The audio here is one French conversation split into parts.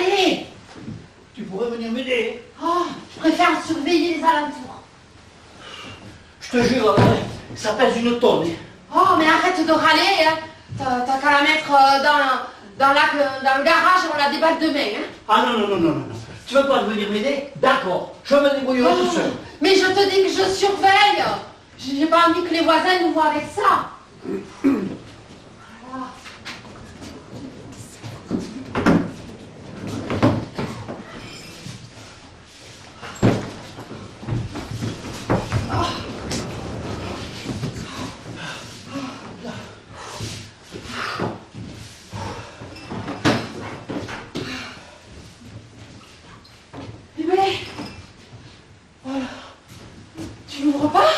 aller? Tu pourrais venir m'aider. Oh, je préfère surveiller les alentours. Je te jure, ça pèse une tonne. Oh, mais arrête de râler, hein. T'as qu'à la mettre dans le garage et on la déballe demain, hein. Ah non. Tu veux pas venir m'aider? D'accord, je me débrouillerai tout seul. Mais je te dis que je surveille. J'ai pas envie que les voisins nous voient avec ça. Voilà. Bébé, voilà. Tu n'ouvres pas?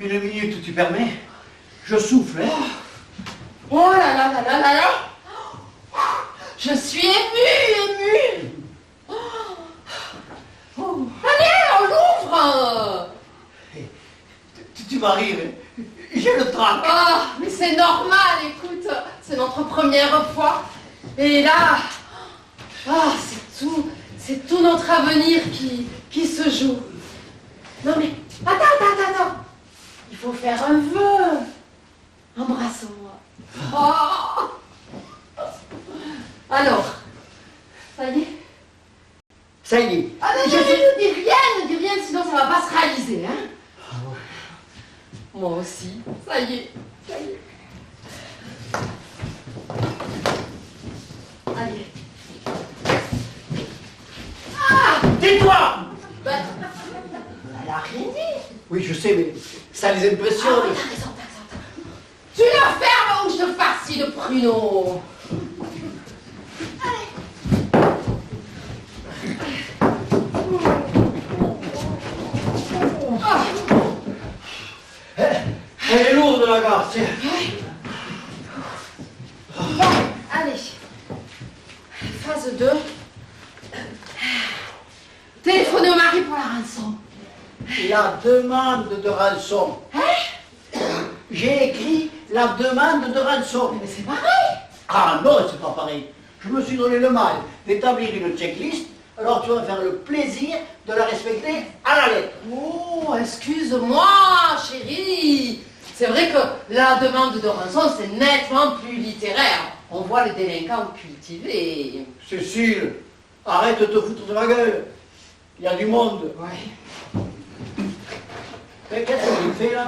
Une minute, tu permets? Je souffle, hein? Oh là là là là là là. Je suis émue. Oh. Allez, on l'ouvre. Tu vas rire, hein? J'ai le trac. Ah, mais c'est normal, écoute, c'est notre première fois. Et là, c'est tout notre avenir qui se joue. Non mais, attends. Il faut faire un vœu. Embrasse-moi. Oh. Alors, ça y est? Ça y est. Ah non, ne dis rien, sinon ça va pas se réaliser, hein. Moi aussi, ça y est. Allez. Ah! Tais-toi! Ben, elle a rien dit. Oui, je sais, mais ça les impressionne. Ah oui, t'as raison. Tu la fermes ou je te farcis de pruneau. Elle est lourde, la garde, tiens. Bon, allez. Phase 2. Téléphonez au mari pour la rançon. La demande de rançon. Hein? J'ai écrit la demande de rançon. Mais c'est pareil. Ah non, c'est pas pareil. Je me suis donné le mal d'établir une checklist, alors tu vas me faire le plaisir de la respecter à la lettre. Oh, excuse-moi, chérie. C'est vrai que la demande de rançon, c'est nettement plus littéraire. On voit les délinquants cultivés. Cécile, arrête de te foutre de ma gueule. Il y a du monde. Ouais. Qu'est-ce que tu fais là?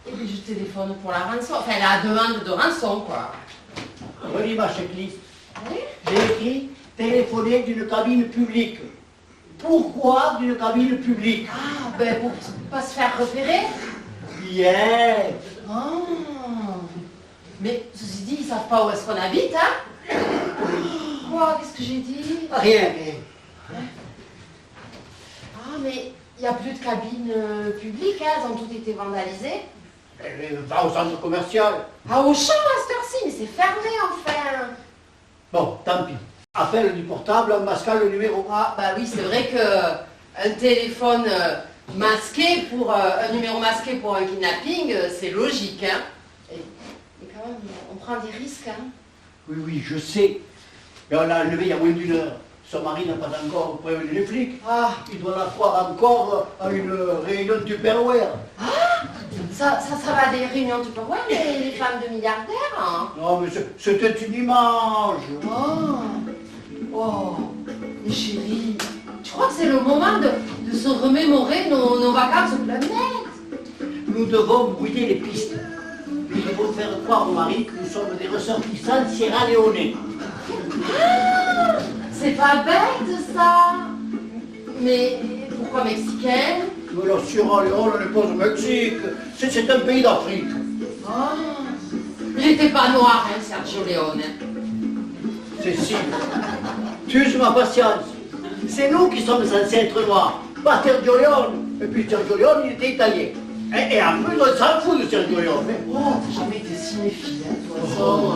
Et puis je téléphone pour la rançon. Enfin, la demande de rançon, quoi. Relis ma checklist. Oui. J'ai écrit téléphoner d'une cabine publique. Pourquoi d'une cabine publique? Ah, ben pour pas se faire repérer. Bien. Oh. Mais ceci dit, ils savent pas où est-ce qu'on habite, hein? Quoi? Qu'est-ce que j'ai dit? Rien. Ah, mais il n'y a plus de cabines publiques, hein? Elles ont toutes été vandalisées. Va au centre commercial. Ah, au champ à cette heure-ci, mais c'est fermé, enfin. Bon, tant pis. Appel du portable en masquant le numéro. Ah, bah oui, c'est vrai que un téléphone masqué pour un numéro masqué pour un kidnapping, c'est logique, hein. Et quand même, on prend des risques, hein. Oui, je sais. Mais on l'a enlevé il y a moins d'une heure. Son mari n'a pas encore prévenu les flics. Ah, Il doit la croire encore à une réunion de Tupperware. ça va des réunions, tu peux voir, les femmes de milliardaires, hein. Non, mais c'était une image. Oh, mais chérie, tu crois que c'est le moment de se remémorer nos vacances au Club Med? Nous devons brouiller les pistes. Nous devons faire croire au mari que nous sommes des ressortissants Sierra Leone. Ah, c'est pas bête, ça. Mais pourquoi mexicaine? Mais la Sierra Leone n'est pas au Mexique. C'est un pays d'Afrique. Ah, il n'était pas noir, hein, Sergio Leone. Cécile, tu uses ma patience. C'est nous qui sommes censés être noirs, pas Sergio Leone. Et puis Sergio Leone, il était italien. Et en plus, on s'en fout de Sergio Leone. Oh, t'as jamais été cinéphile, hein, de toute façon.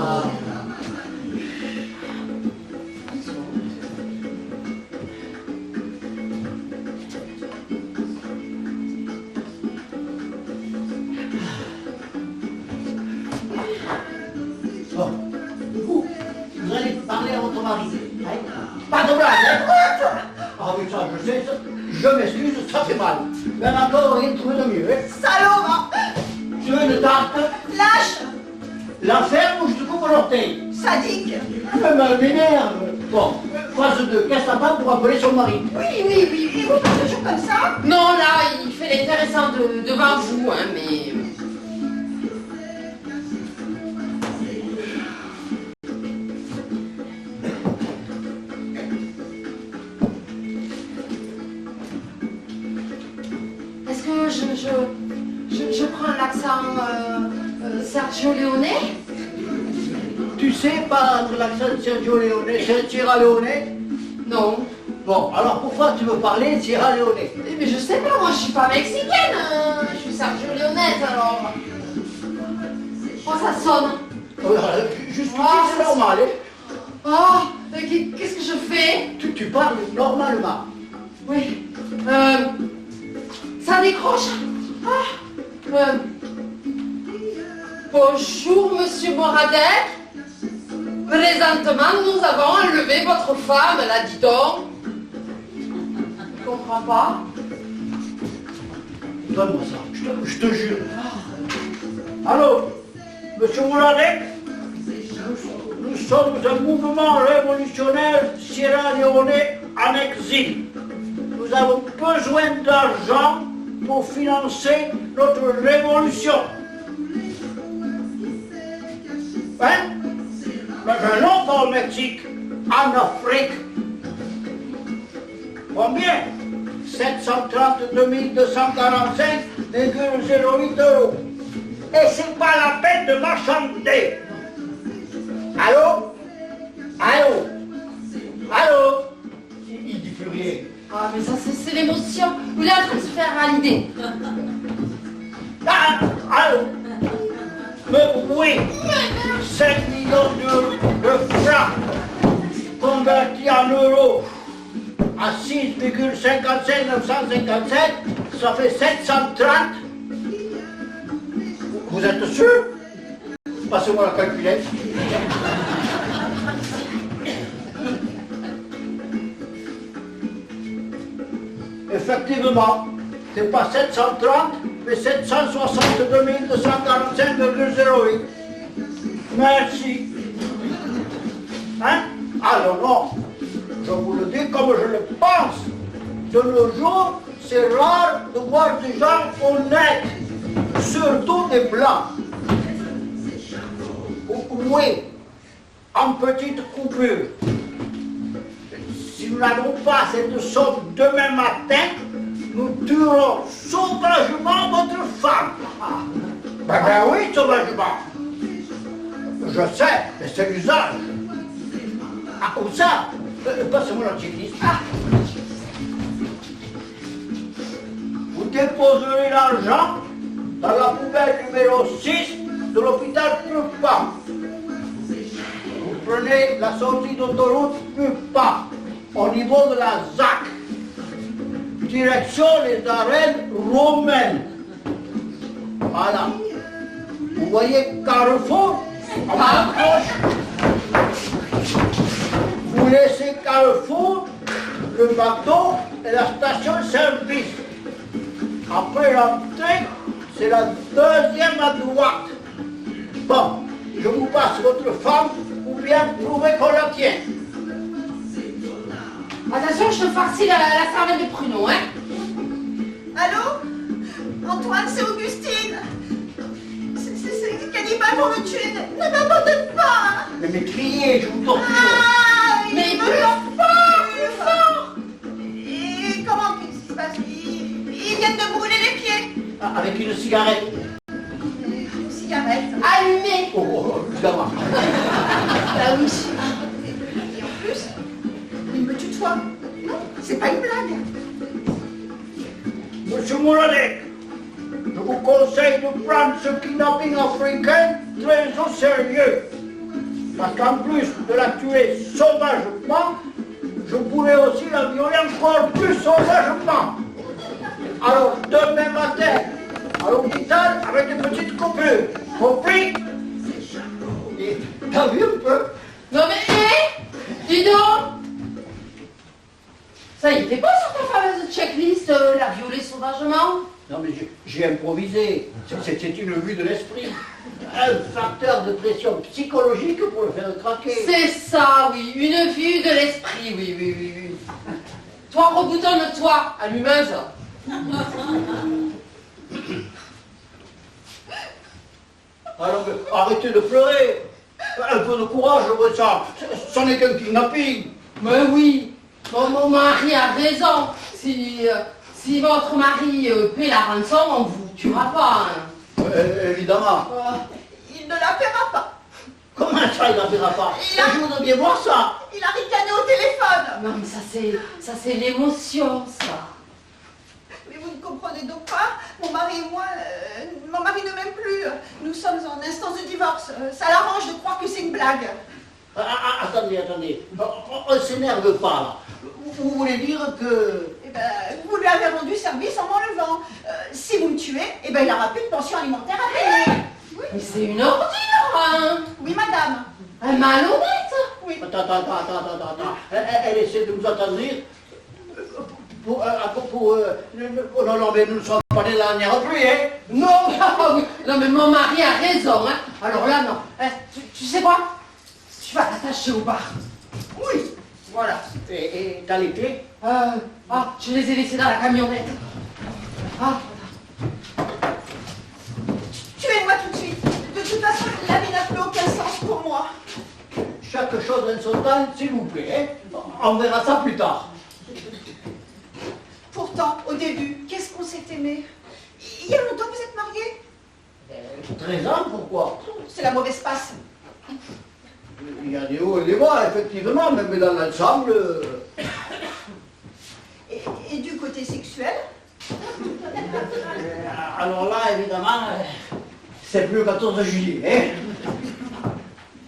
Bon, vous allez parler à votre mari. Hein? regarde, hein. Ah oui, ça, je sais, ça. Je m'excuse, ça fait mal. Mais encore rien de trouvé de mieux, hein. Salaud, va. Tu veux une tarte? Lâche. La ferme ou je te coupe l'orteil? Sadique. Mais elle m'énerve. Bon, phase 2, qu'est-ce que t'attends pour appeler son mari? Oui. Et vous faites toujours comme ça? Non, là, il fait l'intéressant devant vous, hein, mais... Est-ce que je prends l'accent Sergio Leone? Tu sais pas l'accent de Sergio Leone, c'est Sierra Leone? Non. Bon, alors pourquoi tu veux parler de Sierra Leone? Mais je sais pas, moi je suis pas mexicaine, je suis Sergio Leonette alors. Oh, ça sonne. Juste Ah, c'est normal, hein. Oh, qu'est-ce que je fais? Tu parles normalement. Oui. Ça décroche. Ah. Bonjour, monsieur Moradec. Présentement, nous avons enlevé votre femme, là, dit-on. Je comprends pas. Donne-moi ça, je te jure. Allô, monsieur Mouladek? Nous sommes un mouvement révolutionnaire Sierra Leone en exil. Nous avons besoin d'argent pour financer notre révolution. Hein? Mais non pas au Mexique, en Afrique. Combien? 732 245,08 €. Et c'est pas la peine de m'enchanter. Allô? Allô? Allô? Il dit plus rien. Ah, mais ça, c'est l'émotion. Il est en train de se faire valider. Ah, allô? Mais oui, 5 millions de francs convertis en euros à 6,55 957, ça fait 730. Vous êtes sûr? Passez-moi la calculette. Effectivement, c'est pas 730, mais 762 245,08. Merci. Hein? Alors non, je vous le dis comme je le pense. De nos jours, c'est rare de voir des gens honnêtes, surtout des blancs. Oui, en petite coupure. Si nous n'avons pas cette somme demain matin, nous tuerons sauvagement votre femme. Ben oui, sauvagement. Je sais, mais c'est l'usage. Ah, où ça? Passez-moi l'antichrist. Ah. Vous déposerez l'argent dans la poubelle numéro 6 de l'hôpital Pupa. Vous prenez la sortie d'autoroute Pupa, au niveau de la ZAC. Direction les arènes romaines. Voilà. Vous voyez Carrefour à ma gauche. Vous laissez Carrefour, le bateau et la station-service. Après l'entrée, c'est la deuxième à droite. Bon, je vous passe votre femme ou bien prouvez qu'on la tient. Attention, je te farcis la cervelle de pruneau, hein. Allô? Antoine, c'est Augustine. C'est cannibale pour me tuer. Ne m'abandonne pas. Mais criez, je vous torture. Ah, Mais il me plus lance fort, plus fort. Et comment qu'est-ce qui se passe? Ils viennent de brûler les pieds. Avec une cigarette. Une cigarette. Allumé. Oh, gamin. Ah oui. Et en plus, il me tutoie. Non, c'est pas une blague. Monsieur Mouladek, je vous conseille de prendre ce kidnapping africain très au sérieux. Parce qu'en plus de la tuer sauvagement, je pourrais aussi la violer encore plus sauvagement. Alors demain matin, à l'hôpital avec des petites coupures. Compris? Et t'as vu un peu? Non mais, hé, dis donc. l'a violée sauvagement? Non, mais j'ai improvisé. C'est une vue de l'esprit. Un facteur de pression psychologique pour le faire craquer. C'est ça, oui, une vue de l'esprit, oui. Toi, reboutonne-toi, allumeuse. Alors, arrêtez de pleurer. Un peu de courage, ça n'est qu'un kidnapping. Mais oui, mon mari a raison. Si votre mari paie la rançon, on vous tuera pas. Hein. Évidemment. Il ne la paiera pas. Comment ça, il n'en verra pas? Je voudrais bien voir ça. Il a ricané au téléphone. Non, mais ça c'est l'émotion, ça. Mais vous ne comprenez donc pas? Mon mari et moi, mon mari ne m'aime plus. Nous sommes en instance de divorce. Ça l'arrange de croire que c'est une blague. Attendez. On ne s'énerve pas, là. Vous voulez dire que... Eh ben, vous lui avez rendu service en m'enlevant. Si vous me tuez, eh ben, il n'aura plus de pension alimentaire à payer. Oui, Mais c'est une ordure, hein. oui madame. Un malhonnête. Oui. Attends. Elle essaie de nous attendrir. Non, mais nous ne sommes pas les dernières pluies, hein. Non, mais mon mari a raison, hein. Alors là, non. Tu sais quoi? Tu vas t'attacher au bar. Oui, voilà. Et t'as les clés? Je les ai laissés dans la camionnette. Tuez-moi tout de suite. De toute façon, la vie n'a plus aucun sens pour moi. Chaque chose en son temps, s'il vous plaît, hein. On verra ça plus tard. Pourtant, au début, qu'est-ce qu'on s'est aimé? Il y a longtemps que vous êtes mariés? 13 ans, pourquoi? C'est la mauvaise passe. Il y a des hauts et des bas, effectivement, mais dans l'ensemble... Et du côté sexuel? Alors là, évidemment, c'est plus le 14 juillet, hein.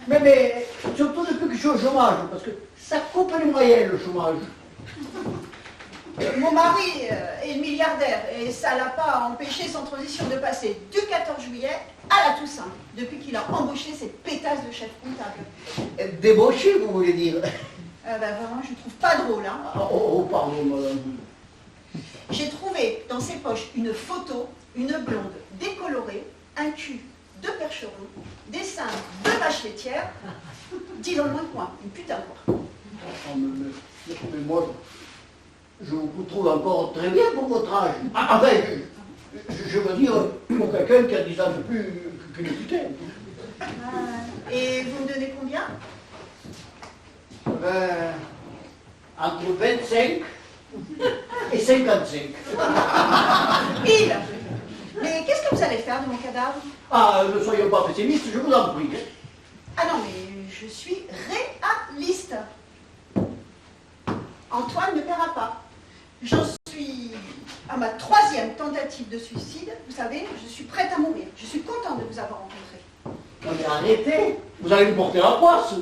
Mais surtout depuis que je suis au chômage, parce que ça coupe les moyens, le chômage. Mon mari est milliardaire et ça l'a pas empêché sans transition de passer du 14 juillet à la Toussaint, depuis qu'il a embauché cette pétasse de chef comptable. Débauché, vous voulez dire? Vraiment, je ne trouve pas drôle, hein. Pardon, madame. J'ai trouvé dans ses poches une photo, une blonde décolorée, un cul de percheron, des seins de vache laitière, 10 ans de moins de coin, une putain quoi. Mais moi, je vous trouve encore très bien pour votre âge. Enfin, je veux dire, pour quelqu'un qui a 10 ans de plus qu'une putain. Et vous me donnez combien? Entre 25 et 55. Pile. Mais qu'est-ce que vous allez faire de mon cadavre? Ne soyons pas pessimistes, je vous en prie. Ah non, mais je suis réaliste. Antoine ne paiera pas. J'en suis à ma 3e tentative de suicide. Vous savez, je suis prête à mourir. Je suis contente de vous avoir rencontré. Non mais arrêtez, vous allez me porter la poisse.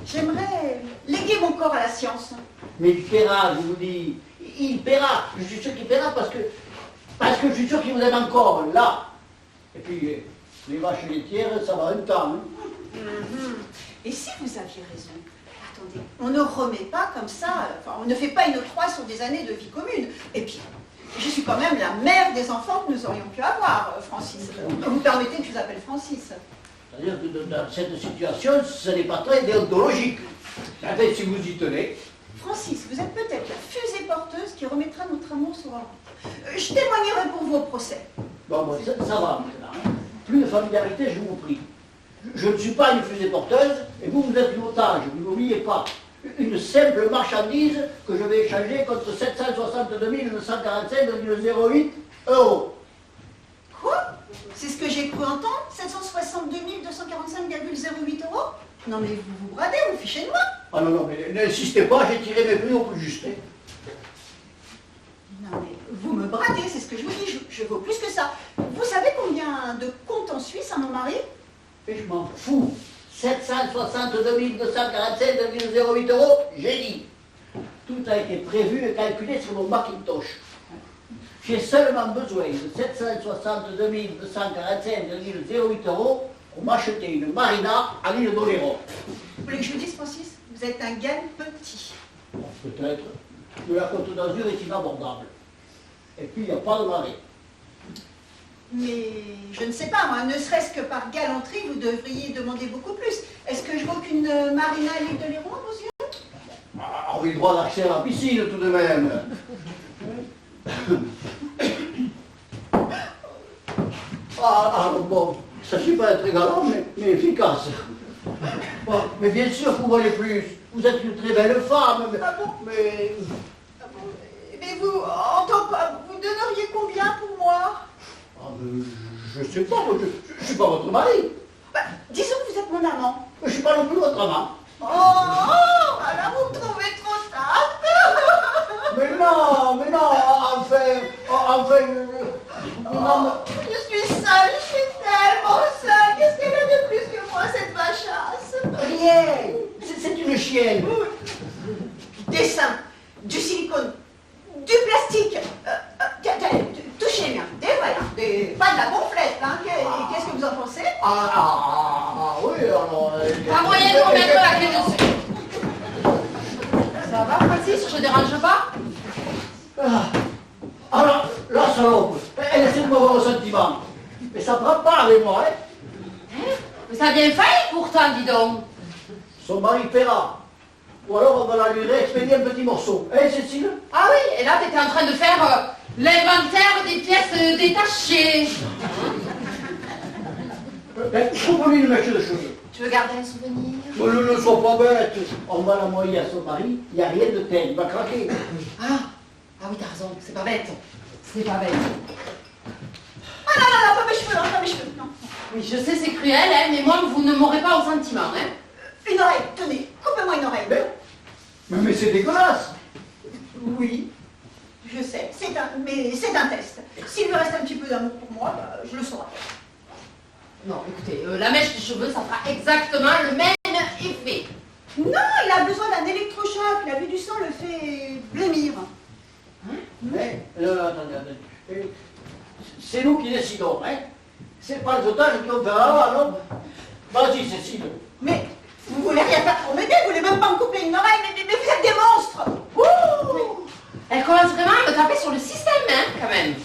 J'aimerais léguer mon corps à la science. Mais il paiera, je vous dis. Il paiera. Je suis sûr qu'il paiera parce que je suis sûr qu'il vous aime encore, là. Et puis, les vaches laitières, ça va un temps. Hein. Et si vous aviez raison? Attendez, on ne remet pas comme ça, on ne fait pas une croix sur des années de vie commune. Et puis, je suis quand même la mère des enfants que nous aurions pu avoir, Francis. Vous permettez que je vous appelle Francis? C'est-à-dire que dans cette situation, ce n'est pas très déontologique. En fait, si vous y tenez. Francis, vous êtes peut-être la fusée porteuse qui remettra notre amour sur la route. Je témoignerai pour vous au procès. Bon, ça va maintenant. Hein. Plus de familiarité, je vous prie. Je ne suis pas une fusée porteuse, et vous êtes une otage, vous n'oubliez pas. Une simple marchandise que je vais échanger contre 762 945,08 €. Quoi? C'est ce que j'ai cru entendre? 762 245,08 €? Non mais vous vous bradez, vous fichez de moi. Ah non, mais n'insistez pas, j'ai tiré mes prix au plus juste. Hein. Non mais vous me bradez, c'est ce que je vous dis, je vaux plus que ça. Vous savez combien de comptes en Suisse à mon mari? Et je m'en fous. 762 245,08 €, j'ai dit. Tout a été prévu et calculé sur mon Macintosh. J'ai seulement besoin de 762 245,08 € pour m'acheter une marina à l'île d'Oléron. Vous voulez que je vous dise, Francis? Vous êtes un gain petit. Peut-être. Mais la Côte d'Azur est inabordable. Et puis, il n'y a pas de marée. Mais je ne sais pas, moi, ne serait-ce que par galanterie, vous devriez demander beaucoup plus. Est-ce que je vaux qu'une marina à l'île de Léron, à vos yeux? Ah, oui, droit d'accès à la piscine, tout de même. Bon, ça ne suffit pas d'être galant, mais efficace. Bon, mais bien sûr, vous voyez plus. Vous êtes une très belle femme, mais... Ah bon? Mais... Ah bon, mais vous, en tant que... Vous donneriez combien pour moi? Ah, je sais pas, moi, je suis pas votre mari. Bah, disons que vous êtes mon amant. Je suis pas non plus votre amant. Oh, alors vous me trouvez trop tard. Mais non, enfin, non, Je suis seule, je suis tellement seule. Qu'est-ce qu'elle a de plus que moi, cette vachasse? rien, c'est une chienne. Des seins, du silicone, du plastique. Touchez-moi, pas de la gonflette, hein. Qu'est-ce que vous en pensez? Oui, alors... Pas moyen de remettre la clé dessus. Ça va, Francis? Je te dérange pas? Alors, la salope, elle essaie de me voir au sentiment. Mais ça ne prend pas avec moi, hein. Mais ça a bien failli pourtant, dis donc. Son mari paiera. Ou alors on va la lui réexpédier un petit morceau. Hein, Cécile? Ah oui, et là, tu étais en train de faire l'inventaire des pièces détachées. Coupe-lui une mèche de cheveux. Tu veux garder un souvenir? Ne sois pas bête. On va la moyer à son mari, il n'y a rien de tel, il va craquer. Ah oui, t'as raison, c'est pas bête. C'est pas bête. Ah non, pas mes cheveux, non, pas mes cheveux, non. Oui, je sais, c'est cruel, hein, mais moi, vous ne m'aurez pas au sentiment, hein. Une oreille, tenez, coupez-moi une oreille. Mais c'est dégueulasse. Oui, je sais, mais c'est un test. S'il lui reste un petit peu d'amour pour moi, bah, je le saurai. Non, écoutez, la mèche des cheveux, ça fera exactement le même effet. Non, il a besoin d'un électrochoc. La vue du sang le fait blêmir. Attendez. C'est nous qui décidons, hein. C'est pas les otages qui vont faire là, non. Vas-y, Cécile. Mais vous voulez rien faire pour m'aider, vous voulez même pas me couper une oreille, mais vous êtes des monstres. Ouh. Elle commence vraiment à me taper sur le système, hein, quand même.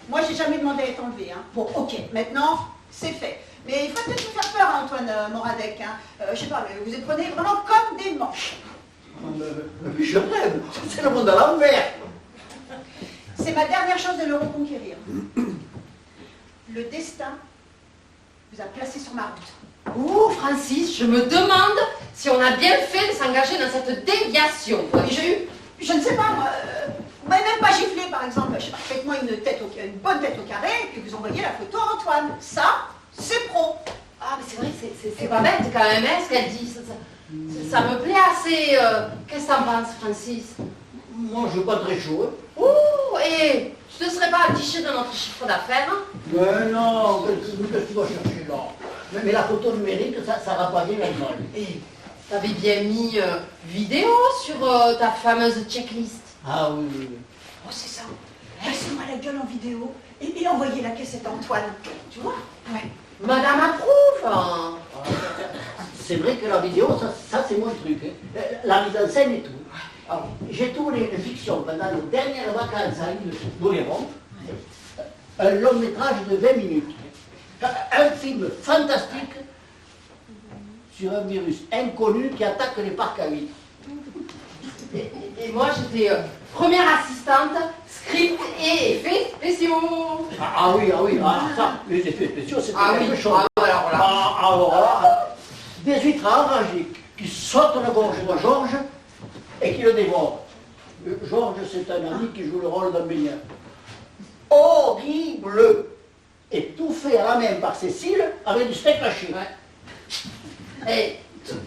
Moi j'ai jamais demandé à être enlevée, hein. Bon, ok, maintenant, c'est fait. Mais il faut peut-être vous faire peur, Antoine Moradec, hein. Je sais pas, mais vous êtes prenez vraiment comme des manches. Je rêve, c'est le monde à l'envers. C'est ma dernière chance de le reconquérir. Le destin vous a placé sur ma route. Ouh, Francis, je me demande si on a bien fait de s'engager dans cette déviation. Et je ne sais pas, moi, vous m'avez même pas giflé, par exemple. Je sais pas, faites-moi une bonne tête au carré, et puis vous envoyez la photo à Antoine. Ça, c'est pro. Ah, mais c'est vrai que c'est pas bête quand même, hein, ce qu'elle dit. Ça me plaît assez. Qu'est-ce que t'en penses, Francis? Moi, je suis pas très chaud, hein. Ouh, et tu ne serais pas affiché dans notre chiffre d'affaires? Mais non, qu'est-ce que tu vas chercher là? Mais la photo numérique, ça va pas bien avec moi. Et t'avais bien mis vidéo sur ta fameuse checklist. Ah oui. Oh, c'est ça. Laissez-moi la gueule en vidéo et envoyez la cassette à Antoine. Tu vois? Ouais. Madame approuve, hein. C'est vrai que la vidéo, ça c'est mon truc, hein. La mise en scène et tout. Alors, j'ai tourné une fiction pendant les dernières vacances à l'île d'Oléron. Un long métrage de 20 minutes. Un film fantastique sur un virus inconnu qui attaque les parcs à huîtres. Et moi, j'étais première assistante, script et effets spéciaux. Ah oui, ça, les effets spéciaux, c'était quelque chose. Alors là. Alors là, des huîtres enragées qui sautent la gorge de Georges et qui le dévorent. Georges, c'est un ami qui joue le rôle d'un baigneur. Horrible! Et tout fait à la main par Cécile avec du steak haché. Ouais. Et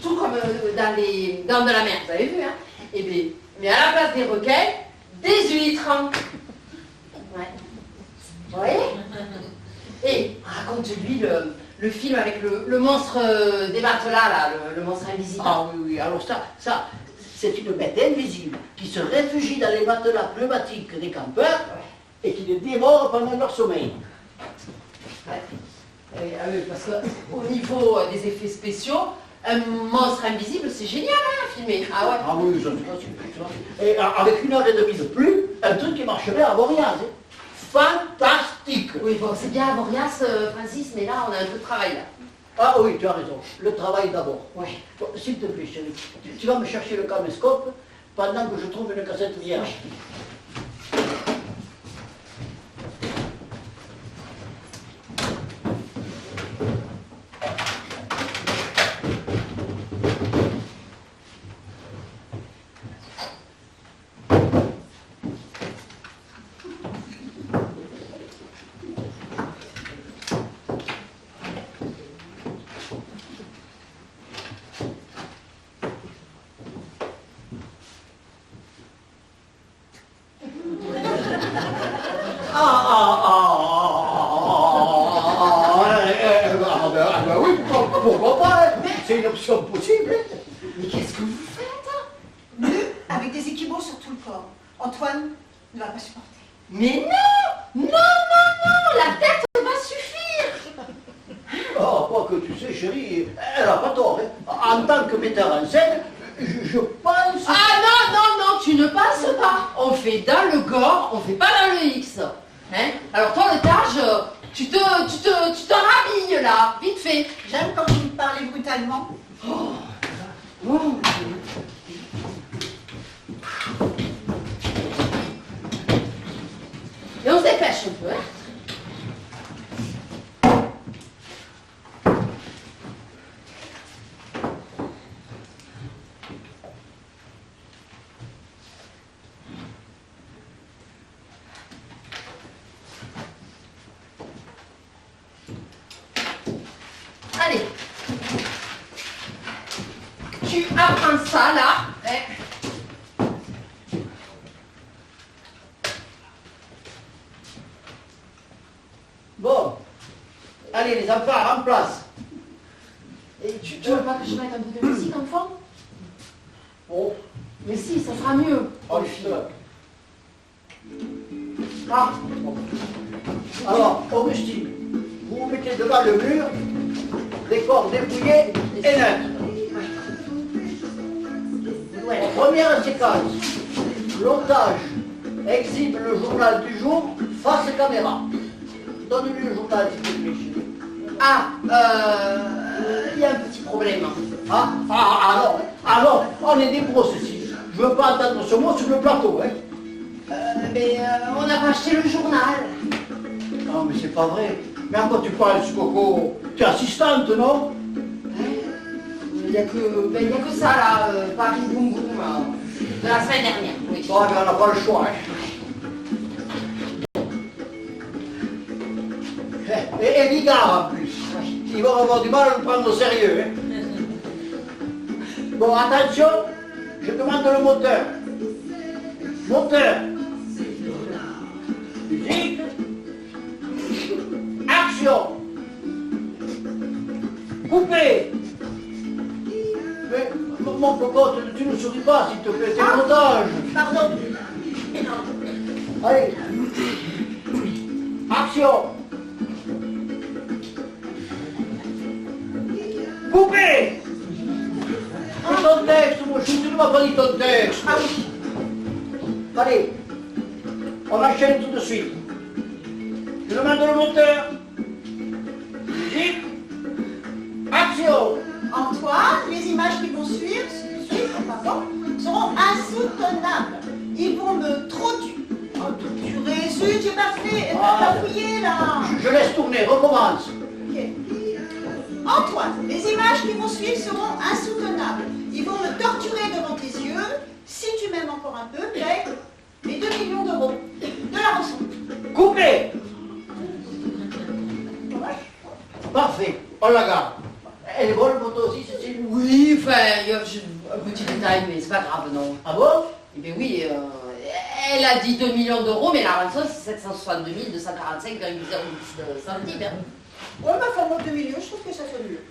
tout comme dans les Dents de la Mer, vous avez vu, hein? Et bien, mais à la place des requins, des huîtres. Ouais. Vous voyez? Et raconte-lui le film avec le monstre des matelas, là, le monstre invisible. Ah oui, alors ça, c'est une bête invisible qui se réfugie dans les matelas pneumatiques des campeurs et qui les dévore pendant leur sommeil. Ouais. Ah oui, parce qu'au niveau des effets spéciaux, Un monstre invisible, c'est génial, hein, à filmer. Ah ouais. Ah oui, je sais pas, c'est et avec 1 heure et demie de plus, un truc qui marcherait à Voriaz. Fantastique. Oui, bon, c'est bien Avoriaz, Francis, mais là, on a un peu de travail, là. Ah oui, tu as raison. Le travail d'abord. Ouais. Bon, s'il te plaît, chérie, tu vas me chercher le caméscope pendant que je trouve une cassette vierge. Oui, pourquoi pas, hein. C'est une option possible. Mais qu'est-ce que vous faites, hein? Nu, avec des équipements sur tout le corps. Antoine ne va pas supporter. Mais non! Non, non, non! La tête va suffire! Oh, quoi que tu sais, chérie, elle n'a pas tort. Hein. En tant que metteur en scène, je pense... Ah non, non, non, tu ne passes pas. On fait dans le gore, on fait pas dans le X. Hein? Alors toi, le Tage, tu te rhabilles là, vite fait. J'aime quand vous me parlez brutalement. Et on se dépêche un peu, hein? Allez. Tu apprends ça là. Hein? Bon, allez les enfants, en place. Et Tu veux pas que je mette un peu de musique en fond? Oh, Mais si, ça sera mieux. oh, je te... Ah, Alors, Augustine, vous vous mettez devant le mur, décor dépouillé et neutre. ouais. Première séquence, l'otage exhibe le journal du jour face caméra. Donne-lui le journal, s'il te plaît, chérie. Ah, il y a un petit problème. Alors, on est des pros ici. Je veux pas entendre ce mot sur le plateau, hein. Mais on n'a pas acheté le journal. Non, mais c'est pas vrai. Mais à quoi tu parles, ce coco? Tu es assistante, non? Il n'y a que ça là, Paris Boum Boum, de la semaine dernière. Oui. Bon, mais on n'a pas le choix, hein. Et Bigard, en plus. Ils vont avoir du mal à le prendre au sérieux, hein. Bon, attention, je demande le moteur. Moteur. Musique. Action. Coupé. Mais, mon coco, tu ne souris pas, s'il te plaît, c'est montage. Pardon. Allez. Action. Coupé. C'est ton texte, moi, tu ne m'as pas dit ton texte. Ah oui. Allez, on enchaîne tout de suite. Je demande le moteur. Musique. Action. Antoine, les images qui vont suivre seront insoutenables. Ils vont me torturer. Zut, j'ai pas fait, pas fouillé là. Je laisse tourner, recommence. Ok. Antoine, les images qui vont suivre seront insoutenables. Ils vont me torturer devant tes yeux. Si tu m'aimes encore un peu, paie les 2 millions d'euros de la rançon. Coupé. Parfait, on la garde. Elle est bonne photo aussi, Cécile? Oui, enfin, il y a un petit détail, mais c'est pas grave, non. Ah bon? Eh bien oui, elle a dit 2 millions d'euros, mais la rançon c'est 762 245,08 centimes. Hein. Ouais, ma femme, 2 millions, je trouve que ça sonne mieux.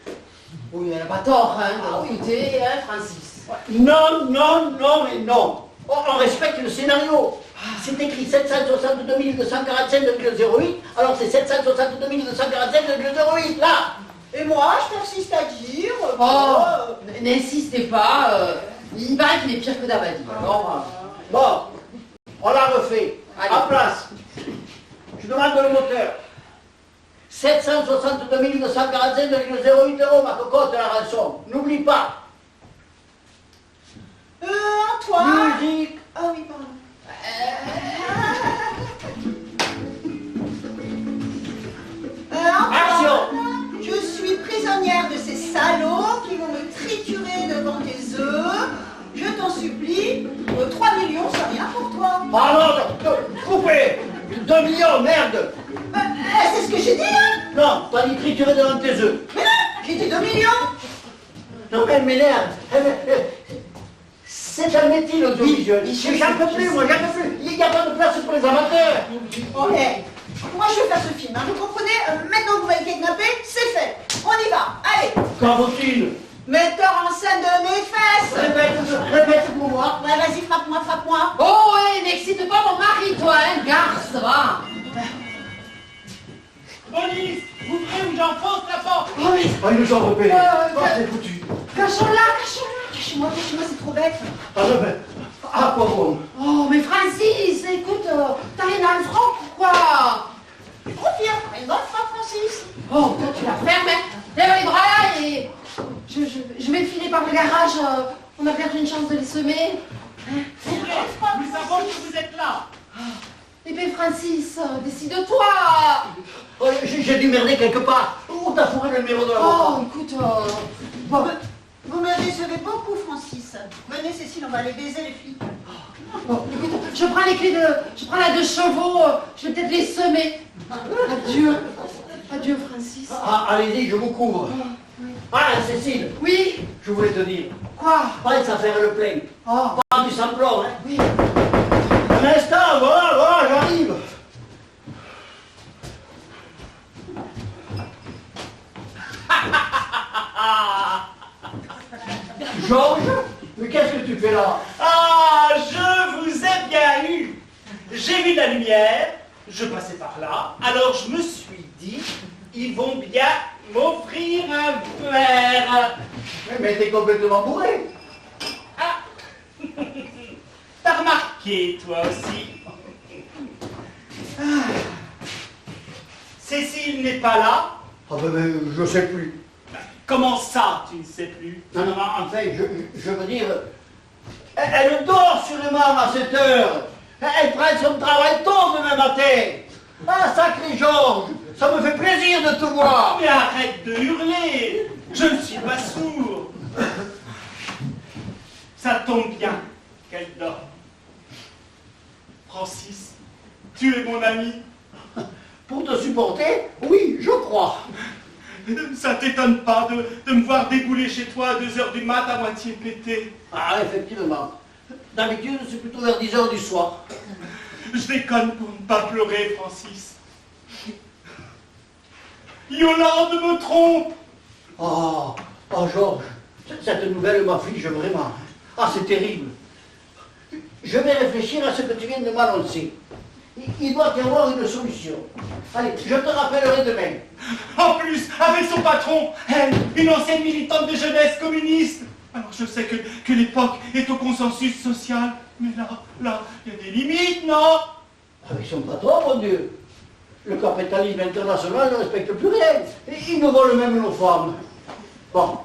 Oui, elle n'a pas tort, hein, de l'écouter, hein, Francis. Non, non, non et non. On respecte le scénario. C'est écrit 762 245,08, alors c'est 762 245,08, là. Et moi, je persiste à dire... Oh, n'insistez pas. Il paraît qu'il est pire que Dabadi. Non, bon, on l'a refait. Allez. En place. Je demande le moteur. 762 945,08 € ma cocotte, la rançon. N'oublie pas. Antoine... Musique. Ah oui, pardon. Antoine, je suis prisonnière de ces salauds qui vont me triturer devant tes œufs. Je t'en supplie, 3 millions, c'est rien pour toi. Ah non, coupez. 2 millions, merde. C'est ce que j'ai dit, hein. Non, t'as dit triturer devant tes œufs. Mais non, j'ai dit 2 millions. Non, elle m'énerve. C'est un métier, l'audiovisuel. J'en peux plus, moi, j'en peux plus. Il n'y a pas de place pour les amateurs. Ok, moi je vais faire ce film, hein. Vous comprenez. Maintenant que vous m'avez kidnappé, c'est fait. On y va, allez. Qu'en faut-il? Metteur en scène de mes fesses. Répète pour moi. Ouais, vas-y, frappe-moi, frappe-moi. Oh, ouais, n'excite pas mon mari, toi, hein, garce, ça va. Police, ouvrez ou j'enfonce la porte. Oh, mais... Ah, ils nous ont repérés. Ouais, C'est foutu. Cachons-la, cachons-la. Cachez-moi, c'est trop bête. Ah, ben, ah, quoi bon? Oh, mais Francis, écoute, t'as rien dans le front, pourquoi? C'est trop pire. Une bonne frappe, Francis. Oh, toi, tu la fermes, hein. Lève les bras et... Je vais filer par le garage, on a perdu une chance de les semer. Hein? Ouvrez, nous savons que vous êtes là. Eh bien, Francis, décide-toi. Oh, j'ai dû merder quelque part. Où t'as fourré le numéro de la Oh, voiture? écoute, bon, Vous me décevez beaucoup, Francis. Venez, Cécile, on va aller baiser les flics. bon, écoute, je prends les clés de... Je prends la 2 chevaux, je vais peut-être les semer. Adieu. Adieu, Francis. Ah, allez-y, je vous couvre. Ah, Cécile, Oui, je voulais te dire. quoi? Pas de faire le plein. Oh, Pas du samplon, hein. oui. Un instant, voilà, j'arrive. Georges, mais qu'est-ce que tu fais là? Ah, je vous ai bien eu. J'ai vu de la lumière, je passais par là, alors je me suis dit, ils vont bien m'offrir un verre. Mais t'es complètement bourré. Ah, t'as remarqué, toi aussi. Ah. Cécile n'est pas là. Ah ben, je sais plus. Comment ça, tu ne sais plus? Non, enfin, je veux dire, elle dort sûrement à cette heure. Elle prend son travail tôt demain matin. Ah, sacré Georges, ça me fait plaisir de te voir. Mais arrête de hurler. Je ne suis pas sourd. Ça tombe bien qu'elle dort. Francis, tu es mon ami. Pour te supporter, oui, je crois. Ça t'étonne pas de me voir débouler chez toi à 2 h du mat à moitié pété. Ah, effectivement. D'habitude, c'est plutôt vers 10 h du soir. Je déconne pour ne pas pleurer, Francis. Yolande me trompe. Oh, Georges, cette nouvelle m'afflige vraiment. Ah, c'est terrible. Je vais réfléchir à ce que tu viens de m'annoncer. Il doit y avoir une solution. Allez, je te rappellerai demain. En plus, avec son patron, elle, une ancienne militante de jeunesse communiste. Alors je sais que l'époque est au consensus social, mais là, il y a des limites, non? Avec son patron, mon Dieu. Le capitalisme international ne respecte plus rien. Ils nous volent même nos femmes. Bon,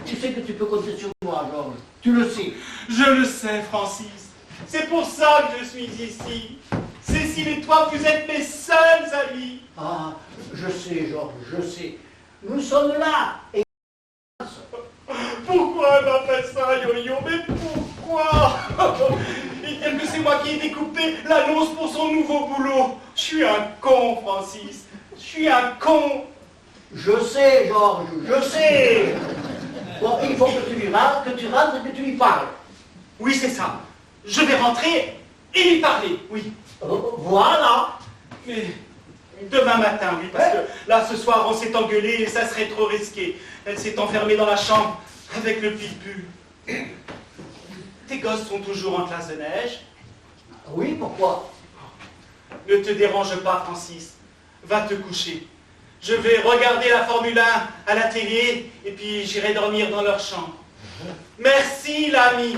tu sais que tu peux compter sur moi, Georges. Tu le sais. Je le sais, Francis. C'est pour ça que je suis ici. Cécile et toi, vous êtes mes seuls amis. Ah, je sais, Georges, je sais. Nous sommes là. Et... Pourquoi elle m'a fait ça, Yo-Yo? Mais pourquoi? Et que c'est moi qui ai découpé l'annonce pour son nouveau boulot. Je suis un con, Francis. Je suis un con. Je sais, Georges, je sais. Bon, il faut que tu lui rentres, que tu lui parles. Oui, c'est ça. Je vais rentrer et lui parler, oui. Voilà. Mais demain matin, oui, parce que là, ce soir, on s'est engueulé et ça serait trop risqué. Elle s'est enfermée dans la chambre avec le pitbull. Tes gosses sont toujours en classe de neige. Oui, pourquoi? Ne te dérange pas, Francis. Va te coucher. Je vais regarder la Formule 1 à la télé et puis j'irai dormir dans leur chambre. Merci, l'ami.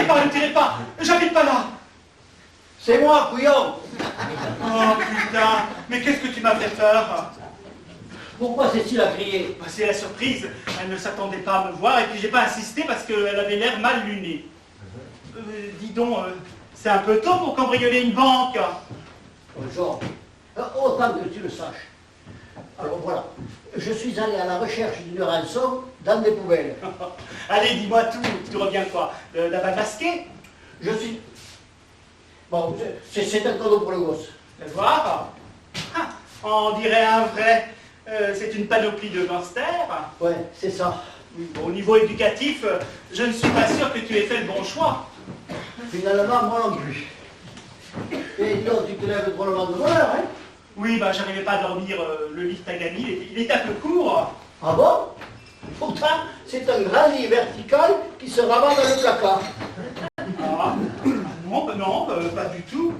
Ne tirez pas, j'habite pas là. C'est moi, couillon. Oh putain, mais qu'est-ce que tu m'as fait peur? Pourquoi Cécile a crié? Bah, c'est la surprise, elle ne s'attendait pas à me voir et puis j'ai pas insisté parce qu'elle avait l'air mal lunée. Dis donc, c'est un peu tôt pour cambrioler une banque. Georges, autant que tu le saches. Alors voilà, je suis allé à la recherche d'une rançon dans des poubelles. Allez, dis-moi tout, tu reviens quoi? La bague masquée? Je suis... Bon, c'est un cadeau pour le gosse. Fais voir. Ah, on dirait un vrai. C'est une panoplie de gangsters. Ouais, c'est ça. Bon, au niveau éducatif, je ne suis pas sûr que tu aies fait le bon choix. Finalement, moi non plus. Et donc, tu te lèves drôlement de bonne heure, hein? Oui, bah j'arrivais pas à dormir, le lit t'a gagné, il était un peu court. Ah bon? Pourtant, c'est un grand lit vertical qui se rabat dans le placard. Ah, non, pas du tout.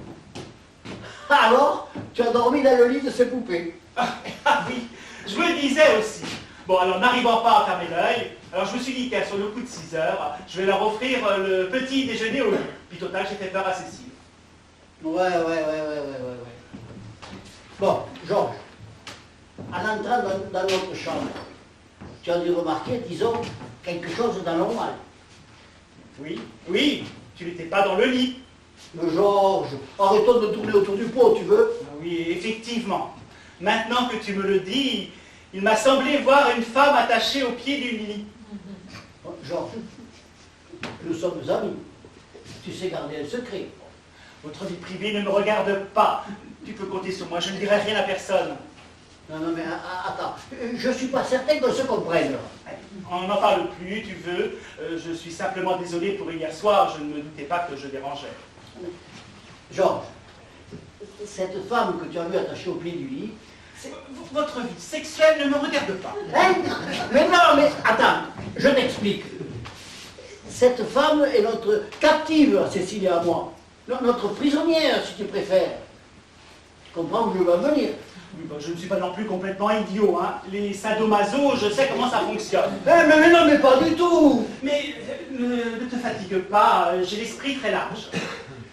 Alors, tu as dormi dans le lit de ces poupées. Ah oui, je le disais aussi. Bon, alors n'arrivant pas à fermer l'œil, alors je me suis dit qu'à sur le coup de 6 heures, je vais leur offrir le petit déjeuner au lit. Puis total, j'ai fait peur à Cécile. Ouais. Bon, Georges, en entrant dans notre chambre, tu as dû remarquer, disons, quelque chose d'anormal. Oui, tu n'étais pas dans le lit. Mais Georges, arrêtons de tourner autour du pot, tu veux? Oui, effectivement. Maintenant que tu me le dis, il m'a semblé voir une femme attachée au pied du lit. Georges, nous sommes amis. Tu sais garder un secret. Votre vie privée ne me regarde pas. Tu peux compter sur moi, je ne dirai rien à personne. Non, mais attends, je suis pas certain qu'on se comprenne. On n'en parle plus, tu veux. Je suis simplement désolé pour hier soir, je ne me doutais pas que je dérangeais. Georges, cette femme que tu as vue attachée au pied du lit... Votre vie sexuelle ne me regarde pas. Hein? Mais non, mais attends, je t'explique. Cette femme est notre captive, Cécile et à moi. Notre prisonnière, si tu préfères. Tu comprends où je veux en venir? Oui, bah, je ne suis pas non plus complètement idiot, hein. Les sadomaso, je sais comment ça fonctionne. Mais non, mais pas du tout. Mais ne te fatigue pas, j'ai l'esprit très large.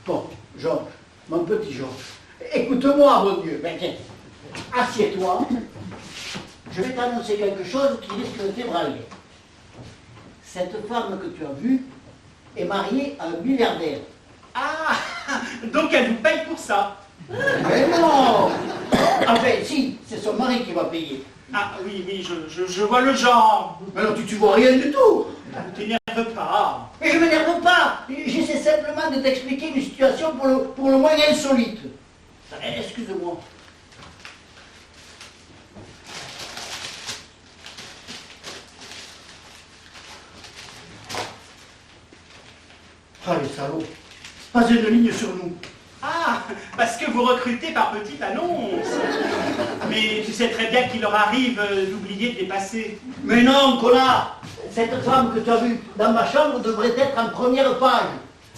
Bon, Georges, mon petit Georges, écoute-moi, mon Dieu. Ben, tiens, assieds-toi. Je vais t'annoncer quelque chose qui risque de t'ébranler. Cette femme que tu as vue est mariée à un milliardaire. Ah, donc elle nous paye pour ça. Mais non! Enfin, si, c'est son mari qui va payer. Ah oui, je vois le genre. Mais non, tu vois rien du tout. Ne t'énerve pas. Mais je m'énerve pas. temps de t'expliquer une situation pour le moins insolite. Excuse-moi. Ah, les salauds. Pas une ligne sur nous. Ah, parce que vous recrutez par petite annonce. Mais tu sais très bien qu'il leur arrive d'oublier de les passer. Mais non, connard! Cette femme que tu as vue dans ma chambre devrait être en première page.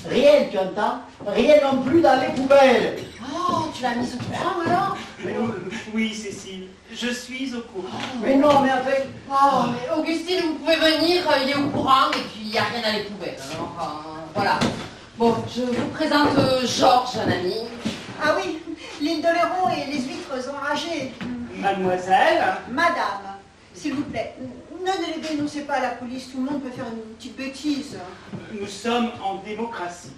Rien, tu entends? Rien non plus dans les poubelles. Oh, tu l'as mise au courant alors? Oui, Cécile, je suis au courant. Mais non, mais enfin... Oh, mais Augustine, vous pouvez venir, il est au courant et puis il n'y a rien dans les poubelles. Alors, voilà. Bon, je vous présente Georges, un ami. Ah oui, l'île d'Oléron et les huîtres enragées. Mademoiselle, Madame, s'il vous plaît, ne dénoncez pas à la police, tout le monde peut faire une petite bêtise. nous sommes en démocratie.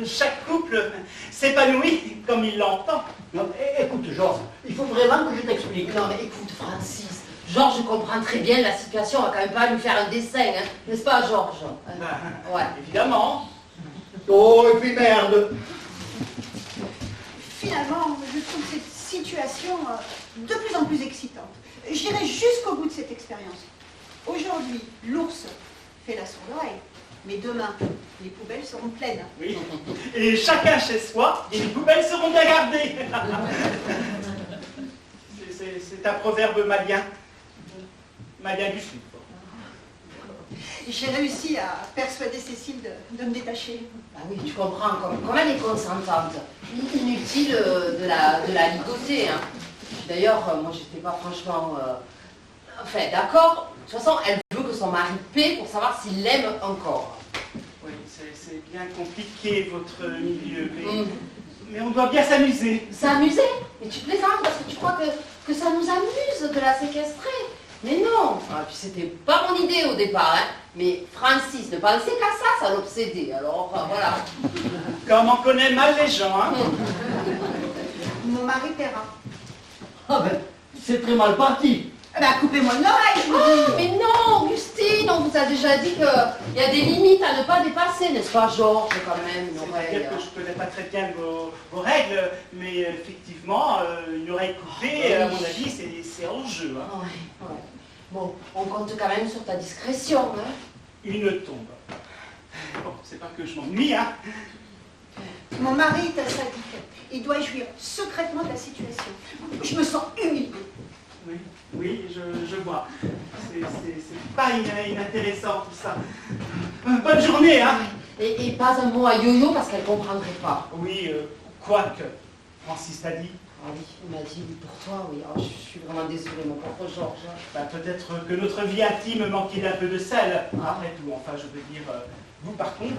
Chaque couple s'épanouit comme il l'entend. Non, écoute, Georges, il faut vraiment que je t'explique. Non, mais écoute, Francis, Georges comprend très bien la situation, on va quand même pas lui faire un dessin, hein, n'est-ce pas, Georges? Ouais. Évidemment. Oh, et puis merde! Finalement, je trouve cette situation de plus en plus excitante. J'irai jusqu'au bout de cette expérience. Aujourd'hui, l'ours fait la sourde oreille, mais demain, les poubelles seront pleines. Oui. Et chacun chez soi, et les poubelles seront bien gardées. C'est un proverbe malien. Malien du Sud. J'ai réussi à persuader Cécile de me détacher. Ah oui, tu comprends, comme elle est consentante. Inutile de la ligoter. Hein. D'ailleurs, moi, j'étais pas franchement... Enfin, d'accord. De toute façon, elle veut que son mari paie pour savoir s'il l'aime encore. Oui, c'est bien compliqué, votre milieu. Mais on doit bien s'amuser. S'amuser? Mais tu plaisantes parce que tu crois que ça nous amuse de la séquestrer. Mais non. Ah, puis c'était pas mon idée au départ, hein. Mais Francis ne pensait qu'à ça l'obsédait. Alors, voilà. Comme on connaît mal les gens, hein. Mon mari paiera. Ah ben, c'est très mal parti. Ben, coupez-moi une oreille, je vous dis. Oh, mais non, Augustine, on vous a déjà dit qu'il y a des limites à ne pas dépasser, n'est-ce pas, Georges, quand même, une oreille. C'est-à-dire que je connais pas très bien vos règles, mais effectivement, une oreille coupée, à mon avis, c'est en jeu. Hein. Ouais. Bon, on compte quand même sur ta discrétion, hein. Une tombe. Bon, c'est pas que je m'ennuie, hein. Mon mari est un sadique. Il doit jouir secrètement de la situation. Je me sens humiliée. Oui, je vois. C'est pas inintéressant tout ça. Bonne journée, hein. Et pas un mot à Yo-Yo parce qu'elle comprendrait pas. Oui, quoique, Francis t'a dit. Ah oui, il m'a dit, pour toi, oui. Oh, je suis vraiment désolée, mon pauvre Georges. Bah, peut-être que notre vie intime manquait d'un peu de sel. Après tout, enfin, je veux dire, vous par contre,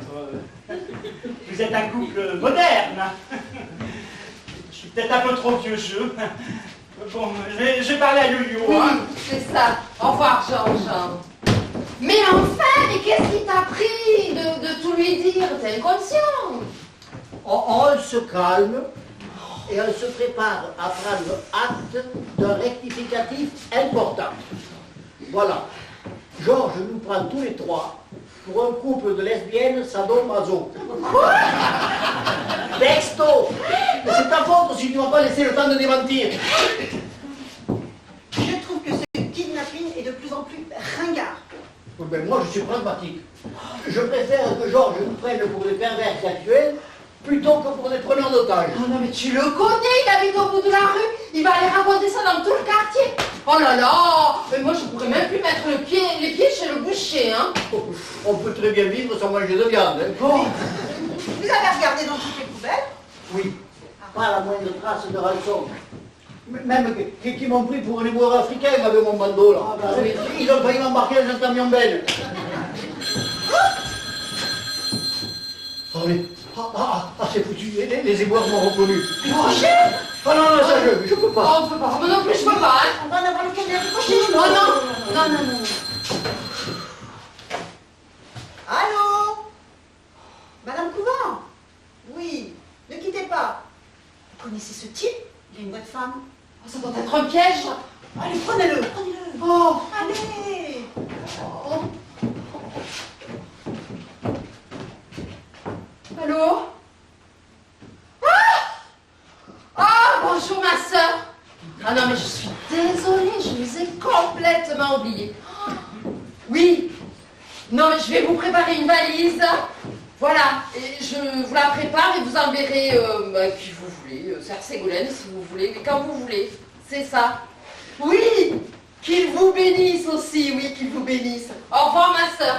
vous êtes un couple moderne. Je suis peut-être un peu trop vieux jeu. Bon, je vais parler à Yo-Yo. Oui, Hein. c'est ça. Au revoir, Georges. Mais enfin, mais qu'est-ce qui t'a pris de tout lui dire? T'es inconscient. On se calme et on se prépare à prendre acte d'un rectificatif important. Voilà. Georges nous prend tous les trois pour un couple de lesbiennes sadomaso. Quoi? Texto! Mais c'est ta faute si tu ne m'as pas laissé le temps de démentir. Je trouve que ce kidnapping est de plus en plus ringard. Oui, ben moi, je suis pragmatique. Je préfère que Georges nous prenne pour des pervers sexuels plutôt que pour des preneurs d'otages. Oh non, mais tu le connais, il habite au bout de la rue. Il va aller raconter ça dans tout le quartier. Oh là là. Mais moi, je pourrais même plus mettre les pieds chez le boucher, hein. On peut très bien vivre sans manger de viande. Hein. Bon. Vous avez regardé dans toutes les poubelles? Oui, pas la moindre trace de rançon. Même qui m'ont pris pour un éboueur africain avec mon bandeau là. Ah bah oui. Ils ont failli m'embarquer dans un camion belle. Allez, c'est foutu, les éboueurs m'ont reconnu. Ah non, ça je peux pas. Oh, on peut pas. Moi non plus, je peux pas, hein. On va en avoir le cabinet prochain. Oh non. Non. Allô? Madame Couvent? Oui, ne quittez pas. Vous connaissez ce type? Il a une voix de femme. Oh, ça doit être un piège. Allez, prenez-le. Oh. Allez. Allô? Non, mais je vais vous préparer une valise. Voilà, et je vous la prépare et vous enverrez qui vous voulez. Serre Ségolène, si vous voulez, mais quand vous voulez. C'est ça. Oui, qu'il vous bénisse aussi, oui, qu'il vous bénisse. Au revoir, ma sœur.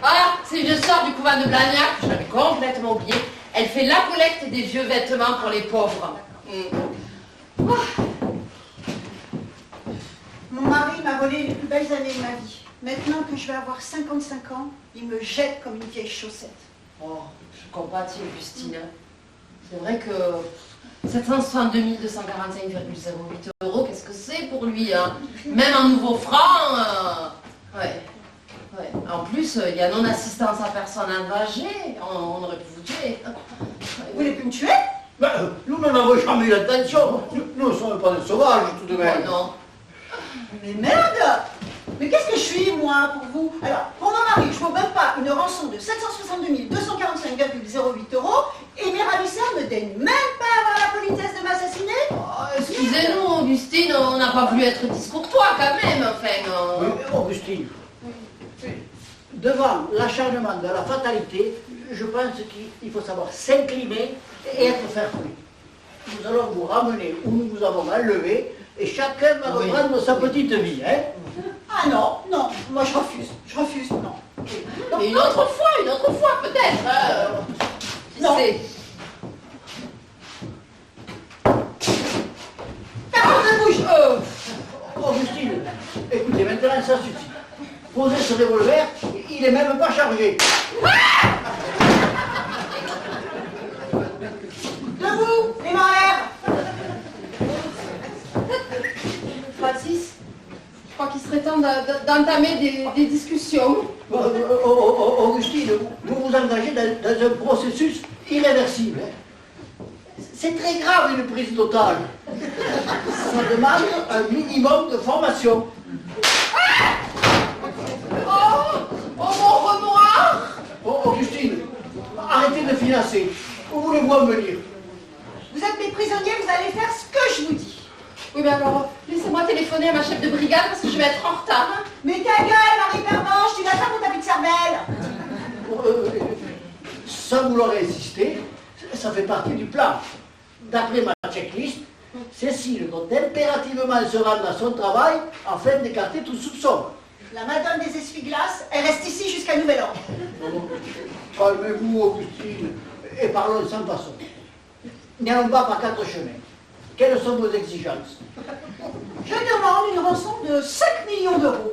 Ah, c'est une sœur du couvent de Blagnac, je l'avais complètement oublié. Elle fait la collecte des vieux vêtements pour les pauvres. Mon mari m'a volé les plus belles années de ma vie. Maintenant que je vais avoir 55 ans, il me jette comme une vieille chaussette. Oh, je compatis, Augustine. C'est vrai que 762 245,08 €, qu'est-ce que c'est pour lui, hein? Même un nouveau franc, ouais. En plus, il y a non-assistance à personne âgée, on aurait pu vous tuer. Vous voulez plus me tuer? Nous n'en avons jamais eu l'intention. Nous ne sommes pas des sauvages, tout de même. Oh non. Mais merde! Mais qu'est-ce que je suis, moi, pour vous? Alors, pour mon mari, je ne vous donne pas une rançon de 762 245,08 € et mes ravisseurs ne daignent même pas avoir la politesse de m'assassiner? Oh, excusez-nous, Augustine, on n'a pas voulu être discourtois quand même, enfin. Oui, mais Augustine, devant l'acharnement de la fatalité, je pense qu'il faut savoir s'incliner et être fair-play. Nous allons vous ramener où nous vous avons enlevé et chacun va reprendre sa petite vie, hein? Ah non, non, moi je refuse, non. Mais une autre fois peut-être. Qui Non. sait? Ferme la bouche! Augustine, écoutez, maintenant ça suffit. Posez ce revolver, il n'est même pas chargé. Debout, les mains en l'air! Francis, je crois qu'il serait temps d'entamer des discussions. Augustine, vous vous engagez dans un processus irréversible. Hein. C'est très grave une prise d'otage. Ça demande un minimum de formation. Oh, mon remords! Augustine, arrêtez de financer. Où voulez-vous en venir? Vous êtes mes prisonniers, vous allez faire ce que je vous dis. Oui, mais alors, laissez-moi téléphoner à ma chef de brigade parce que je vais être en retard. Hein. Mais ta gueule, Marie Pervenche, tu n'as pas mon tapis de cervelle! Ça, vous l'aurez insisté, ça fait partie du plan. D'après ma checklist, Cécile doit impérativement se rendre à son travail afin d'écarter tout soupçon. La madone des essuie-glaces, elle reste ici jusqu'à nouvel ordre. Calmez-vous, Augustine, et parlons sans façon. N'allons pas par quatre chemins. Quelles sont vos exigences? Je demande une rançon de 5 millions d'euros.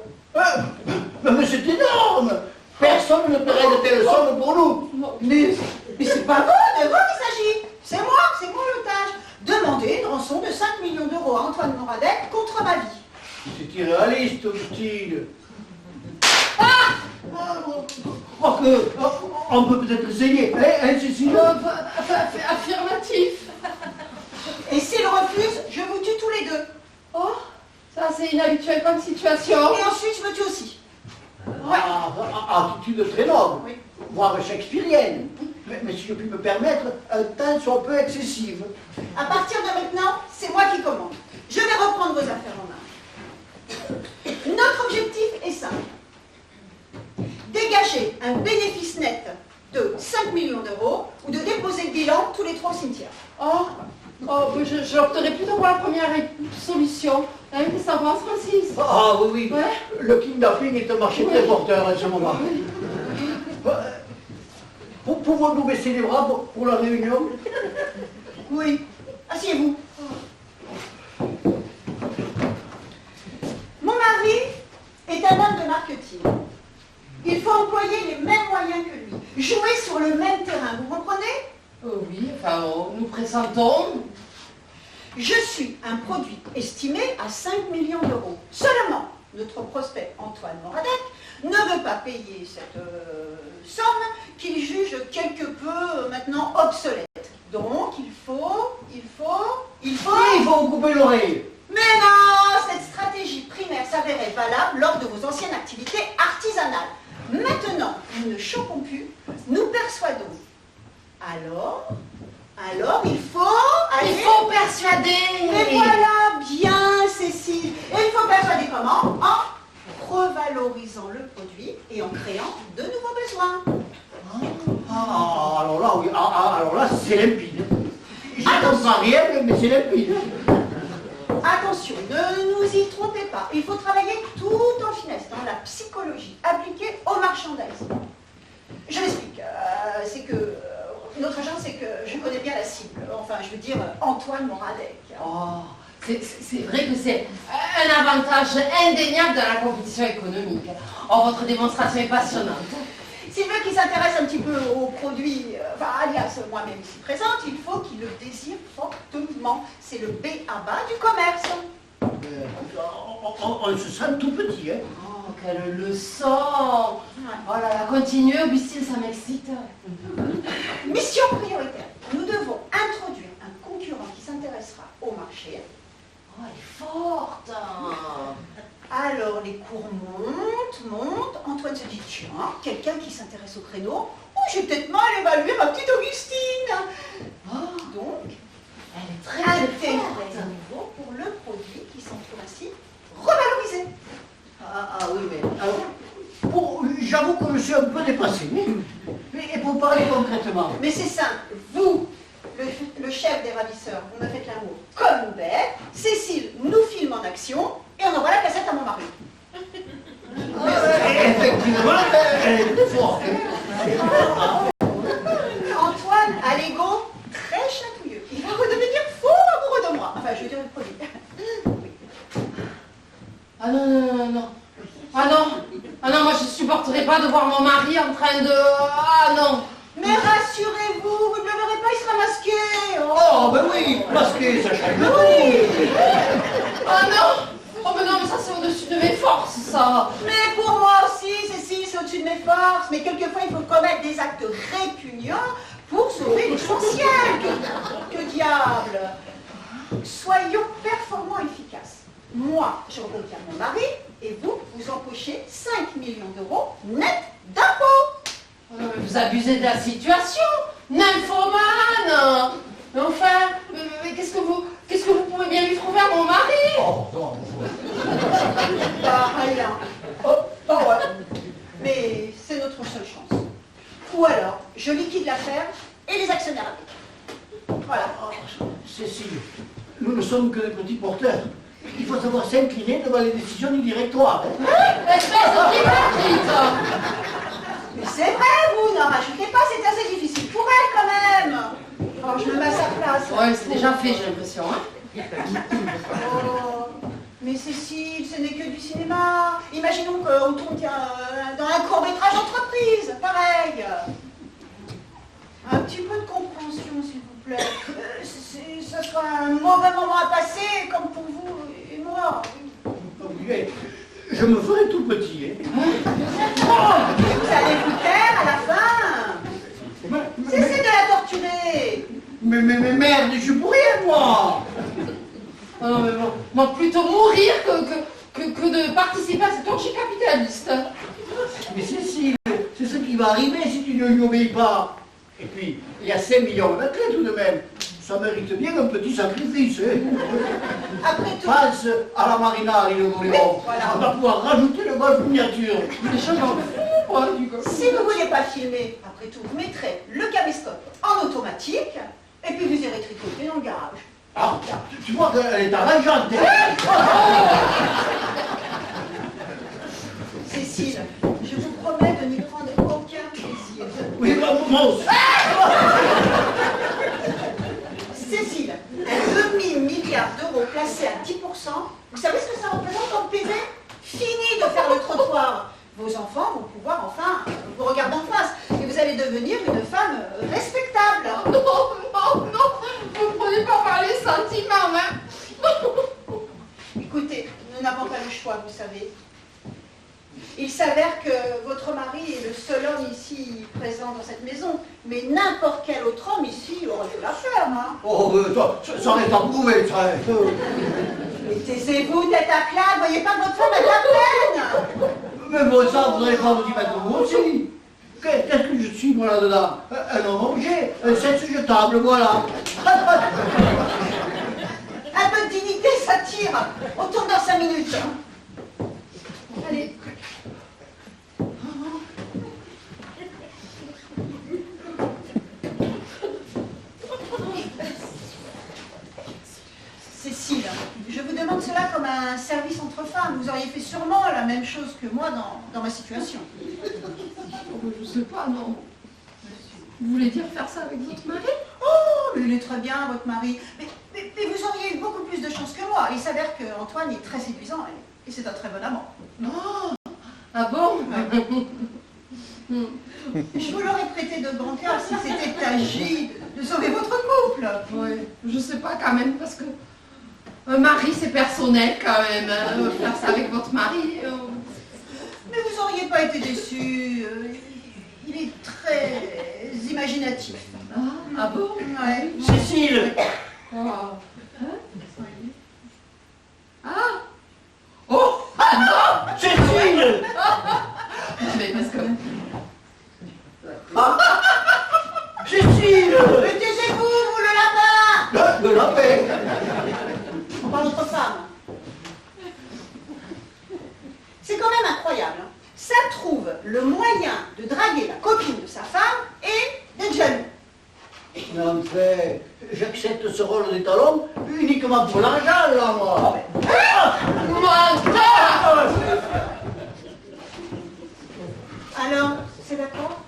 Mais c'est énorme! Personne ne paierait de telles sommes pour nous. Mais c'est pas vous, de vous qu'il s'agit. C'est moi l'otage. Demandez une rançon de 5 millions d'euros à Antoine Moradec contre ma vie. C'est irréaliste, Augustine. On peut peut-être essayer, hein, Cécile? Affirmatif. Et s'il refuse, je vous tue tous les deux. Oh, ça c'est inhabituel comme situation. Et ensuite, je me tue aussi. Attitude très noble, Oui. voire shakespearienne. Mais si je puis me permettre, un temps soit peu excessive. À partir de maintenant, c'est moi qui commande. Je vais reprendre vos affaires en main. Notre objectif est simple. Dégager un bénéfice net de 5 millions d'euros ou de déposer le bilan tous les 3 au cimetière. J'opterais plutôt pour la première solution. Qu'est-ce que ça pense, Francis? Ah oui, Ouais. Le kidnapping est un marché très porteur en ce moment. Pouvons-nous baisser les bras pour la réunion? Oui. Asseyez-vous. Mon mari est un homme de marketing. Il faut employer les mêmes moyens que lui. Jouer sur le même terrain, vous comprenez? Oui, enfin, nous pressentons. Je suis un produit estimé à 5 millions d'euros. Seulement, notre prospect Antoine Moradec ne veut pas payer cette somme qu'il juge quelque peu maintenant obsolète. Donc, il faut... Il faut couper l'oreille. Mais non, cette stratégie primaire s'avérait valable lors de vos anciennes activités artisanales. Maintenant, nous ne choquons plus, nous persuadons. Alors, il faut aller... Il faut persuader. Et voilà, bien, Cécile. Et il faut persuader comment? En revalidant valorisant le produit et en créant de nouveaux besoins. Ah, alors là, oui, alors là, c'est limpide. Je ne comprends rien, mais c'est limpide. Attention, ne nous y trompez pas. Il faut travailler tout en finesse dans la psychologie appliquée au merchandising. Je m'explique. C'est que notre agence, c'est que je connais bien la cible. Enfin, je veux dire Antoine Moradec. Oh, c'est vrai que c'est un avantage indéniable dans la compétition économique. Oh, votre démonstration est passionnante. S'il veut qu'il s'intéresse un petit peu aux produits, alias moi-même ici présente, il faut qu'il le désire fortement. C'est le B à bas du commerce. On se sent tout petit, hein. Oh, quelle leçon! Oh là là, continue, Augustine, ça m'excite. Mission prioritaire. Nous devons introduire un concurrent qui s'intéressera au marché. Oh, elle est forte! Alors les cours montent. Antoine se dit, tiens, quelqu'un qui s'intéresse au créneau. Oh, j'ai peut-être mal évalué ma petite Augustine. Oh, Donc, elle est très intégrer forte. un niveau pour le produit qui s'en trouve ainsi revalorisé. Oui, mais alors, bon, j'avoue que je suis un peu dépassé. Mais pour parler concrètement. Mais c'est simple. Vous, le chef des ravisseurs, vous me faites l'amour comme une bête. Cécile nous filme en action et on envoie la cassette à mon mari. Effectivement, elle est très forte. Antoine a l'ego très chatouilleux. Il va redevenir fou amoureux de moi. Enfin, je veux dire le produit. Oui. Ah non. Ah non, moi je supporterai pas de voir mon mari en train de... Ah non. Mais rassurez-vous, vous ne le verrez pas, il sera masqué. Oh, ben oui, parce que ça change le Oui. Ah non. Oh mais non, mais ça c'est au-dessus de mes forces, ça. Mais pour moi aussi, Cécile, c'est au-dessus de mes forces. Mais quelquefois, il faut commettre des actes répugnants pour sauver l'essentiel. Que diable. Soyons performants et efficaces. Moi, je reconquiers mon mari et vous empochez 5 millions d'euros net d'impôts. Oh non, mais vous abusez de la situation. Nymphomane. Mais enfin, mais qu'est-ce que vous pouvez bien lui trouver à mon mari? Oh, non. Rien. Oh ouais. Mais c'est notre seule chance. Ou alors, je liquide l'affaire et les actionnaires avec. Voilà. Cécile, nous ne sommes que des petits porteurs. Il faut savoir s'incliner devant les décisions du directoire. Hein. Espèce d'hypocrite. Mais c'est vrai, vous n'en rajoutez pas, c'est assez difficile pour elle quand même. Oh, je me mets à sa place. Ouais, c'est déjà fait, j'ai l'impression, hein. Oh, mais Cécile, ce n'est que du cinéma. Imaginons qu'on tourne dans un court-métrage d'entreprise, pareil. Un petit peu de compréhension, s'il vous plaît. Ce sera un mauvais moment à passer, comme pour vous et moi. Oui, je me ferai tout petit. Hein. Vous allez vous taire à la fin. Cessez de la torturer. Mais merde, je suis pour rien, moi. Oh non, mais bon, moi plutôt mourir que de participer à cette orgie capitaliste. Mais Cécile, c'est ce qui va arriver si tu ne lui obéis pas. Et puis, il y a 5 millions de clés tout de même. Ça mérite bien un petit sacrifice. Hein. Après tout, Pense à la Marina et le Moléon. Voilà. On va pouvoir rajouter le golf miniature. Les choses en fous, moi, du coup. si vous ne voulez pas filmer, après tout, vous mettrez le caméscope en automatique et puis vous irez tricoter dans le garage. Ah, tu vois qu'elle est arrangeante. Hein. Cécile, je vous promets de n'y prendre aucun plaisir. Oui, moi aussi. Cécile, un demi-milliard d'euros placés à 10%, vous savez ce que ça représente comme PV? Fini de faire le trottoir. Vos enfants vont pouvoir enfin vous regarder en face et vous allez devenir une femme respectable. Non, vous ne prenez pas par les sentiments, hein. Écoutez, nous n'avons pas le choix, vous savez. Il s'avère que votre mari est le seul homme ici présent dans cette maison, mais n'importe quel autre homme ici aurait fait l'affaire, hein. Oh, ça en est approuvé, ça. Mais taisez-vous, tête à claque, voyez pas que votre femme a de la peine. Mais bon, ça, vous n'allez pas vous y mettre vous aussi. Qu'est-ce que je suis, moi, là-dedans? Un homme-objet, un sexe jetable, voilà. Un peu de dignité, ça tire. On tourne dans 5 minutes. Allez, un service entre femmes. Vous auriez fait sûrement la même chose que moi dans ma situation. Je sais pas, non. Vous voulez dire faire ça avec votre mari? Oh, mais il est très bien, votre mari. Mais vous auriez eu beaucoup plus de chance que moi. Il s'avère qu'Antoine est très séduisant et c'est un très bon amant. Oh, ah bon? Je vous l'aurais prêté de grand cœur si c'était agi de sauver votre couple. Oui, je sais pas quand même, parce que un mari c'est personnel quand même, hein, faire ça avec votre mari. Mais vous n'auriez pas été déçu. Il est très imaginatif. Ah bon? Ouais. Cécile! Oh. Hein? Ah! Oh! Ah non! Cécile! Mais parce que... Cécile! Mais taisez-vous, vous le lapin! De la paix! On parle entre femmes. C'est quand même incroyable. Hein. Ça trouve le moyen de draguer la copine de sa femme et d'être jaloux. Mais en fait, j'accepte ce rôle de talon uniquement pour l'argent, là, moi. Menteur! Alors, c'est d'accord?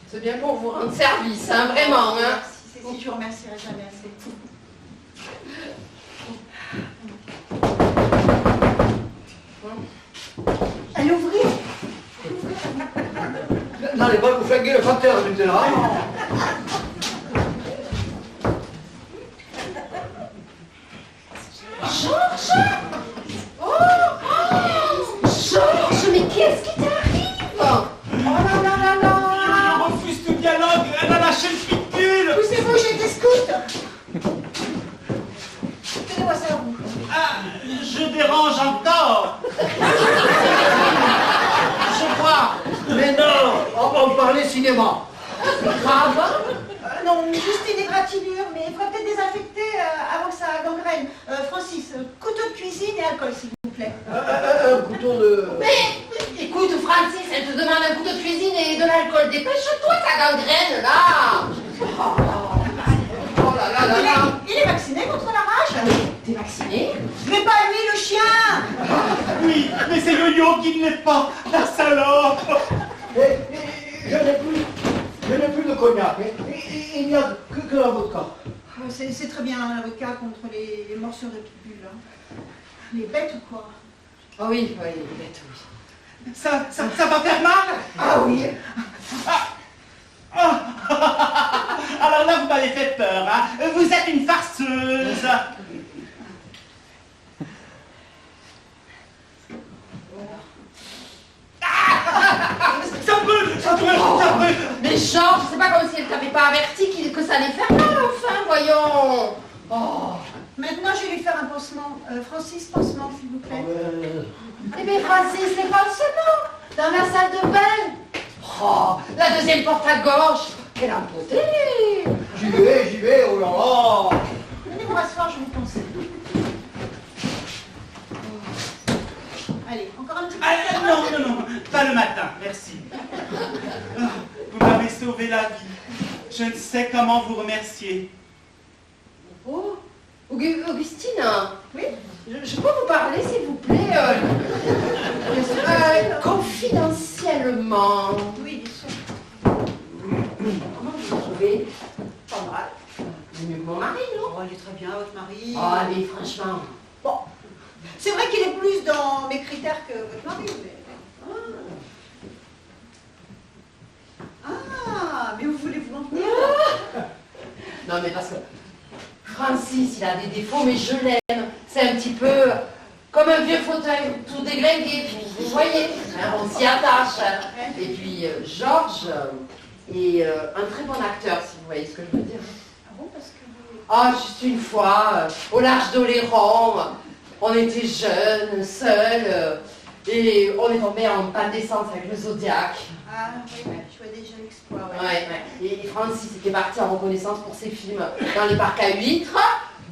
C'est bien pour vous rendre service, hein, vraiment. Hein. Merci, Cécile, je vous remercierai jamais assez. Allez, ouvrez. N'allez pas vous flinguer le facteur, maintenant. Georges! Oh! Georges, mais qu'est-ce qui t'arrive? Oh là là là là! Je refuse tout dialogue, elle a lâché le pitbull. Poussez-vous, j'ai des scouts. Tenez-moi ça à vous. Ah, je dérange encore. Je crois. Mais non, on va en parler cinéma. Grave? Non, juste une égratignure, mais il faudrait peut-être désinfecter avant que ça gangrène. Francis, couteau de cuisine et alcool, s'il vous plaît. Un couteau de... Mais écoute, Francis, elle te demande un couteau de cuisine et de l'alcool. Dépêche-toi, ça gangrène là! Oh là là là là! Il est vacciné contre la rage? T'es vacciné? Mais pas lui, le chien! Oui, mais c'est Yo-Yo qui ne l'est pas, la salope. Je n'ai plus de cognac. Il n'y a que la vodka. C'est très bien l'avocat contre les morsures de pitbull. Hein. Les bêtes ou quoi? Ah oui, oui, bête, oui. Ça va faire mal? Ah oui! Ah. Alors là, vous m'avez fait peur, hein. Vous êtes une farceuse. Ça brûle. Mais Georges, c'est pas comme si elle t'avait pas averti que ça allait faire mal, enfin, voyons! Oh! Maintenant, je vais lui faire un pansement. Francis, pansement, s'il vous plaît. Eh bien, Francis, les pansements! Dans la salle de bain! Oh! La deuxième porte à gauche! Quelle beauté! J'y vais, oh là là. Venez vous rasseoir, je vous conseille. Allez, encore un petit peu. Ah, non, pas le matin, merci. Ah, vous m'avez sauvé la vie. Je ne sais comment vous remercier. Oh! Augustine, Oui? je peux vous parler, s'il vous plaît, confidentiellement. Oui, bien sûr. Comment vous trouvez? Pas mal. Mieux que mon mari, non? Oh, il est très bien, votre mari. Ah, mais franchement. Bon. C'est vrai qu'il est plus dans mes critères que votre mari, mais... Ah, mais où voulez-vous en venir? Non, mais parce que Francis, il a des défauts, mais je l'aime. C'est un petit peu comme un vieux fauteuil, tout déglingué. Puis, vous voyez, hein, on s'y attache. Et puis, Georges est un très bon acteur, si vous voyez ce que je veux dire. Ah bon, parce que vous... Ah, juste une fois, au large d'Oléron, on était jeunes, seuls, et on est tombé en panne d'essence avec le Zodiac. Ah oui, je vois déjà l'exploit, Ouais. Et Francis était parti en reconnaissance pour ses films dans les parcs à huîtres.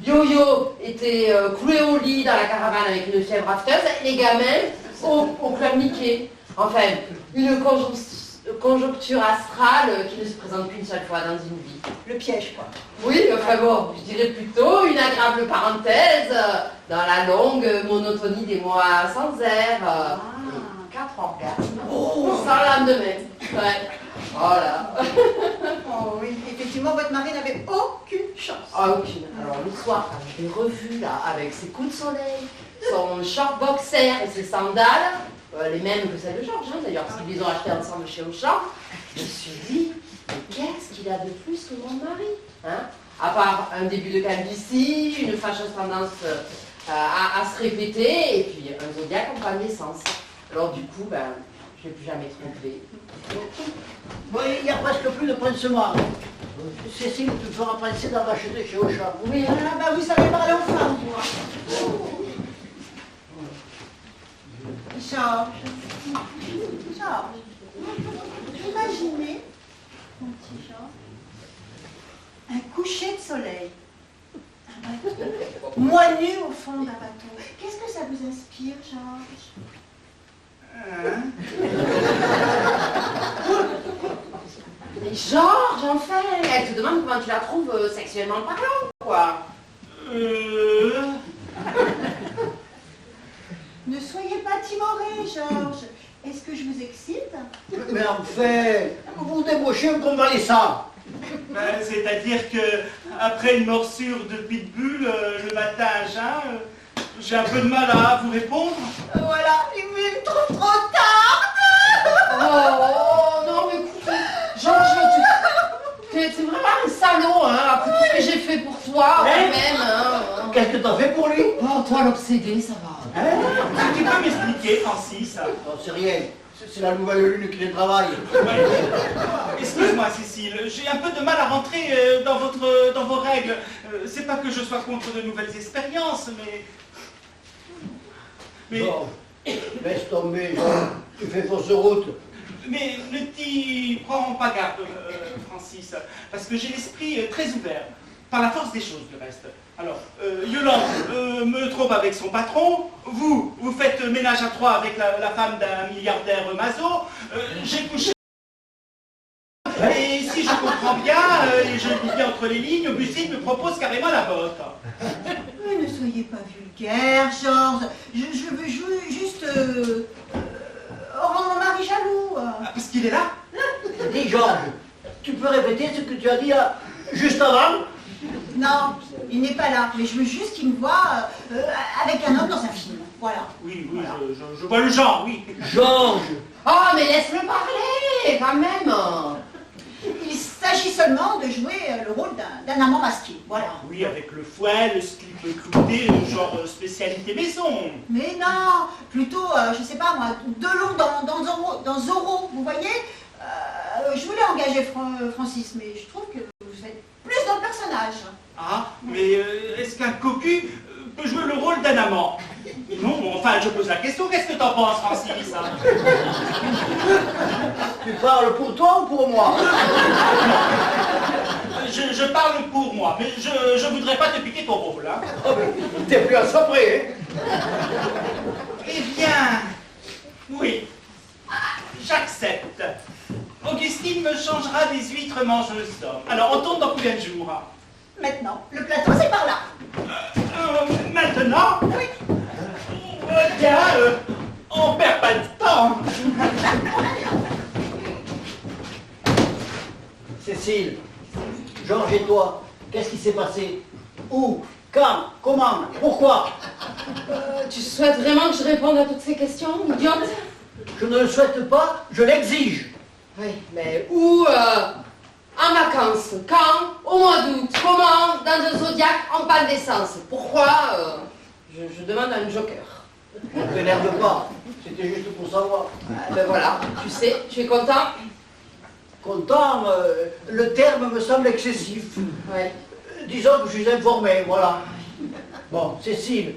Yo-Yo était cloué au lit dans la caravane avec une fièvre afteuse. Et les gamins au club Mickey. Enfin, une conjoncture astrale qui ne se présente qu'une seule fois dans une vie. Le piège, quoi. Oui, enfin bon, je dirais plutôt une agréable parenthèse dans la longue monotonie des mois sans air. 4 orgasmes. Oh, sans lendemain. Ouais. Voilà. Oh oui, effectivement, votre mari n'avait aucune chance. Ah, aucune. Alors le soir, quand je l'ai revu là, avec ses coups de soleil, son short boxer et ses sandales, les mêmes que celles de Georges, hein, d'ailleurs, parce qu'ils les ont achetées ensemble chez Auchan, je me suis dit, mais qu'est-ce qu'il a de plus que mon mari, hein? À part un début de calvitie, une fâcheuse tendance à se répéter, et puis un zodiaque en panne d'essence. Alors du coup, ben, je ne l'ai plus jamais trompé. Bon, il n'y a presque plus de pincement. Cécile, tu me feras pincer dans l'acheter chez Auchan. Oui, hein? Ah, bah, vous savez parler aux femmes, moi. Georges, imaginez, mon petit Georges, un coucher de soleil, un bateau, moi nu au fond d'un bateau. Qu'est-ce que ça vous inspire, Georges? Mais Georges, enfin, elle te demande comment tu la trouves sexuellement parlant, quoi. Ne soyez pas timoré, Georges. Est-ce que je vous excite? Mais enfin, vous débauchez un convalescent. Ben, c'est-à-dire que après une morsure de pitbull le matin à jeun, j'ai un peu de mal à vous répondre. Voilà, il est trop tard. Oh, non, mais écoute, Georges, t'es vraiment un salaud, hein, après tout ce que j'ai fait pour toi, quand même, hein. Qu'est-ce que t'as fait pour lui? Oh, toi, l'obsédé, ça va. Hein? Tu peux m'expliquer, Francis? Non, c'est rien. C'est la nouvelle lune qui les travaille. Excuse-moi, Cécile, j'ai un peu de mal à rentrer dans vos règles. C'est pas que je sois contre de nouvelles expériences, mais... Bon, laisse tomber, Jean. Tu fais fausse route. Mais ne t'y prends pas garde, Francis, parce que j'ai l'esprit très ouvert, par la force des choses, le reste. Alors, Yolande me trompe avec son patron, vous faites ménage à trois avec la femme d'un milliardaire maso, j'ai couché... Et si je comprends bien, et je lis bien entre les lignes, Bussy me propose carrément la botte. Mais ne soyez pas vulgaire, Georges. Je veux juste rendre mon mari jaloux. Ah, parce qu'il est là? Dis, Georges, tu peux répéter ce que tu as dit juste avant? Non, il n'est pas là. Mais je veux juste qu'il me voie avec un homme dans un film. Voilà. Oui, Voilà. je vois le genre, oui. Georges! Oh, mais laisse-le parler, quand même. Il s'agit seulement de jouer le rôle d'un amant masqué. Voilà. Oui, avec le fouet, le slip clouté, genre spécialité maison. Mais non, plutôt, je sais pas moi, Delon dans Zorro, vous voyez. Je voulais engager Francis, mais je trouve que vous êtes plus dans le personnage. Ah, mais est-ce qu'un cocu peut jouer le rôle d'un amant? Non, enfin, je pose la question, qu'est-ce que t'en penses, Francis? Tu parles pour toi ou pour moi? Je parle pour moi, mais je voudrais pas te piquer ton rôle, hein. Oh, mais t'es plus à ça près, hein? Eh bien, oui, j'accepte. Augustine me changera des huîtres mangeuses d'hommes. Alors, on tourne dans combien de jours? Maintenant, le plateau c'est par là. Maintenant? Oui. Tiens, on perd pas de temps. Cécile, Georges et toi, qu'est-ce qui s'est passé? Où? Quand? Comment? Pourquoi? Tu souhaites vraiment que je réponde à toutes ces questions, idiote? Je ne le souhaite pas, je l'exige. Oui, mais où? En vacances. Quand? Au mois d'août. Comment? Dans un zodiaque en panne d'essence. Pourquoi? Je demande un joker. Ne t'énerve pas, c'était juste pour savoir. Ben voilà, tu sais, tu es content? Content, le terme me semble excessif. Ouais. Disons que je suis informé, voilà. Bon, Cécile,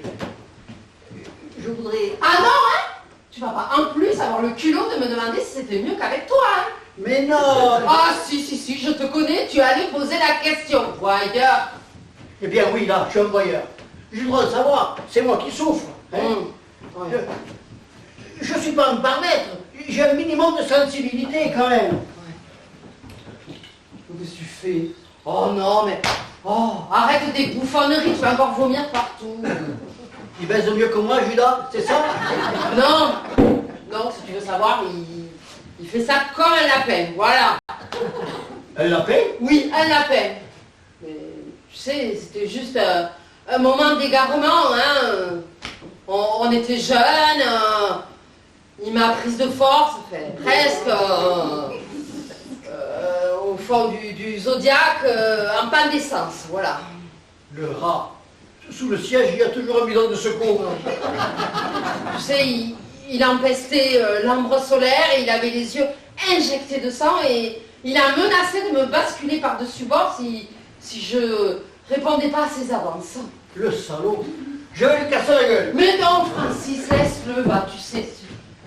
je voudrais... Ah non, hein? Tu vas pas en plus avoir le culot de me demander si c'était mieux qu'avec toi, hein? Mais non! Ah si, je te connais, tu allais poser la question. Voyeur. Eh bien oui, là, je suis un voyeur. J'ai le droit de savoir, c'est moi qui souffre. Hein. Ouais. Je ne suis pas un paramètre, j'ai un minimum de sensibilité quand même. Qu'est-ce que tu fais? Oh non, mais... Oh, arrête tes bouffonneries, tu vas encore vomir partout. Il baise mieux que moi, Judas, c'est ça? Non, non, si tu veux savoir, il fait ça comme un lapin, voilà. Un lapin? Oui, un lapin. Mais, tu sais, c'était juste un moment d'égarement, hein. On était jeunes, il m'a prise de force, fait, presque au fond du zodiaque, en panne d'essence, voilà. Le rat. Sous le siège, il y a toujours un bidon de secours. Tu sais, il empestait l'ambre solaire et il avait les yeux injectés de sang et il a menacé de me basculer par-dessus bord si je répondais pas à ses avances. Le salaud. Je vais lui casser la gueule. Mais non, Francis, laisse-le, va, tu sais,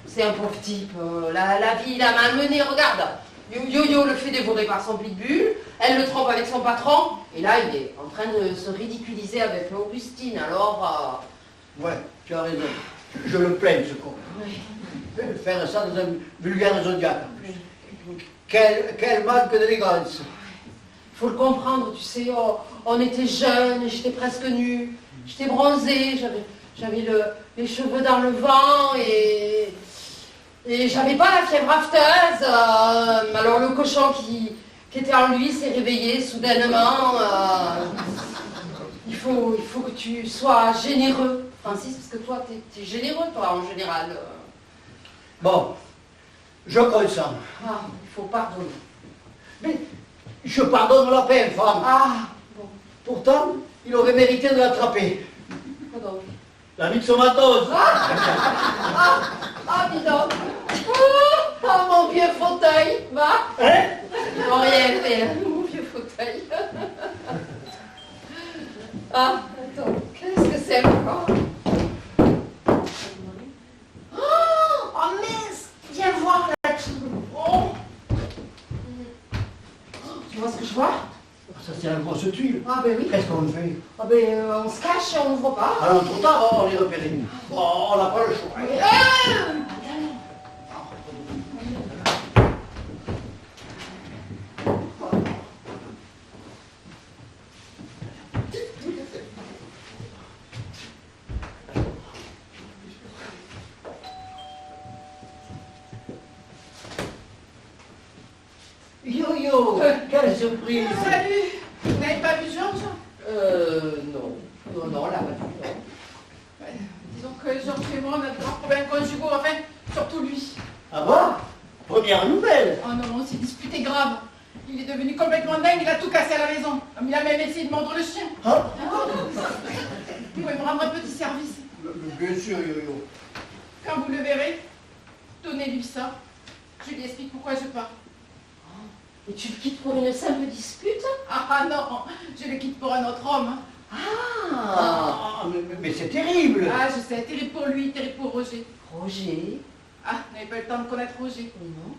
c'est un pauvre type. La vie l'a malmené, regarde. Yo-Yo le fait dévorer par son pitbull, elle le trompe avec son patron, et là, il est en train de se ridiculiser avec Augustine, alors... Ouais, tu as raison. Je le plains, ce con. Oui. Faire ça dans un vulgaire zodiaque, en plus. Quel manque d'élégance. Il faut le comprendre, tu sais, on était jeunes, j'étais presque nue, j'étais bronzée, j'avais les cheveux dans le vent, et j'avais pas la fièvre afteuse. Alors le cochon qui était en lui s'est réveillé soudainement. Il faut que tu sois généreux, Francis, parce que toi, t'es généreux, toi, en général. Bon, je consens. Ah, il faut pardonner. Mais je pardonne la peine, femme. Ah, bon, Pourtant, il aurait mérité de l'attraper. quoi donc? La myxomatose. Ah, dis donc. Oh, mon vieux fauteuil, va. Hein? Ils n'ont rien fait, hein, mon vieux fauteuil. Ah, attends, qu'est-ce que c'est encore? Oh, mince, viens voir là-dessous. Oh. Tu vois ce que je vois? Ça, c'est la grosse tuile. Ah, ben oui. Qu'est-ce qu'on fait? Ah, ben, on se cache et on ne voit pas. Alors, trop tard, on les repérer. Bon, on n'a pas le choix. Yo-yo, quelle surprise! Salut. Vous n'avez pas vu Georges? Non. Non, là, pas du tout. Ouais, disons que Georges et moi, on a de grands problèmes conjugaux, enfin, surtout lui. Ah bon? Première nouvelle! Oh non, on s'est disputé grave. Il est devenu complètement dingue, il a tout cassé à la maison. Il a même essayé de mordre le chien. Hein? Vous pouvez me rendre un petit service. Bien sûr, yo-yo. Quand vous le verrez, donnez-lui ça. Je lui explique pourquoi je pars. Et tu le quittes pour une simple dispute? Ah non, je le quitte pour un autre homme. Ah, mais c'est terrible! Ah, je sais, terrible pour lui, terrible pour Roger. Roger? Ah, vous n'avez pas le temps de connaître Roger. Mais non.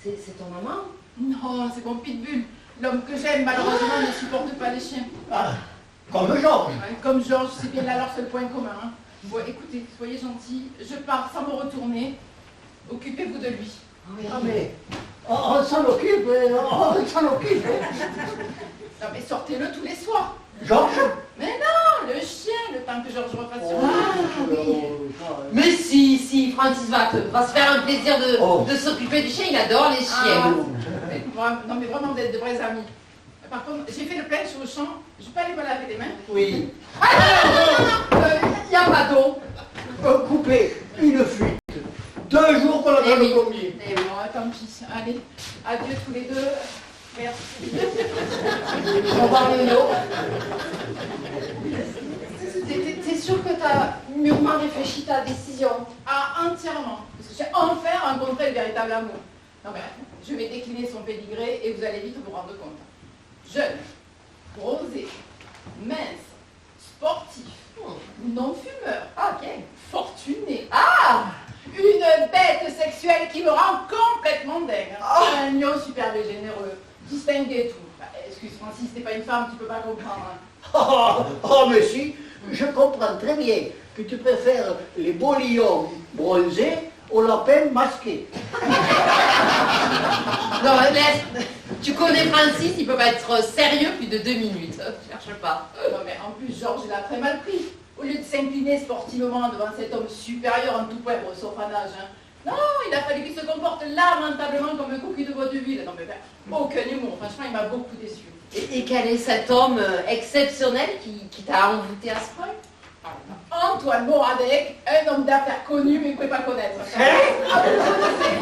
C'est ton maman? Non, c'est mon pitbull. L'homme que j'aime, malheureusement, ne supporte pas les chiens. Ah, comme Georges! Ouais, comme Georges, c'est bien là leur seul point commun. Hein. Bon, écoutez, soyez gentils, je pars sans me retourner. Occupez-vous de lui. Oui. Ah, mais on s'en occupe, on s'en occupe! Non, mais sortez-le tous les soirs. Georges? Mais non, le chien, le temps que Georges refasse sur lui. Mais si, Francis va se faire un plaisir de s'occuper du chien, il adore les chiens. Non, mais vraiment d'être de vrais amis. Par contre, j'ai fait le plein sur le champ. Je peux aller me laver les mains? Oui. Il n'y a pas d'eau. Couper une fuite. 2 jours pour la faire le combier. Et bon, tant pis. Allez, adieu tous les deux. Merci. Au revoir, Léo. T'es sûr que t'as mûrement réfléchi ta décision? Ah, entièrement. Parce que j'ai enfin rencontré le véritable amour. Non, mais je vais décliner son pédigré et vous allez vite vous rendre compte. Jeune, rosé, mince, sportif, non-fumeur, Ok. fortuné. Ah! Une bête sexuelle qui me rend complètement dingue. Un lion superbe et généreux, distingué et tout. Bah, excuse Francis, t'es pas une femme, tu peux pas comprendre. Hein. Oh, mais si, je comprends très bien que tu préfères les beaux lions bronzés au lapin masqué. Non, laisse. Tu connais Francis, il peut pas être sérieux plus de 2 minutes. Cherche pas. Non, mais en plus, Georges l'a très mal pris. Au lieu de s'incliner sportivement devant cet homme supérieur en tout point, sauf en âge, hein. Non, il a fallu qu'il se comporte lamentablement comme un cocu de vaudeville. Non, mais ben, aucun humour. Franchement, il m'a beaucoup déçu. Et quel est cet homme exceptionnel qui t'a envoûté à ce point? Antoine Moradec, un homme d'affaires connu, mais vous ne pouvez pas connaître. Ah, vous le connaissez?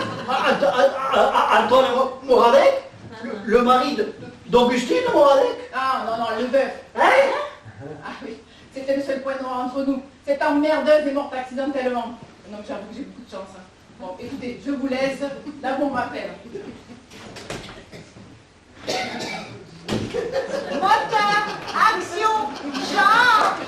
Antoine Moradec, le mari d'Augustine Moradec. Ah, non, le veuf. Hein? Ah oui, c'était le seul point noir entre nous. Cette emmerdeuse est morte accidentellement. Donc j'avoue que j'ai beaucoup de chance. Hein. Bon, écoutez, je vous laisse. La bombe m'appelle. Moteur, action, charge!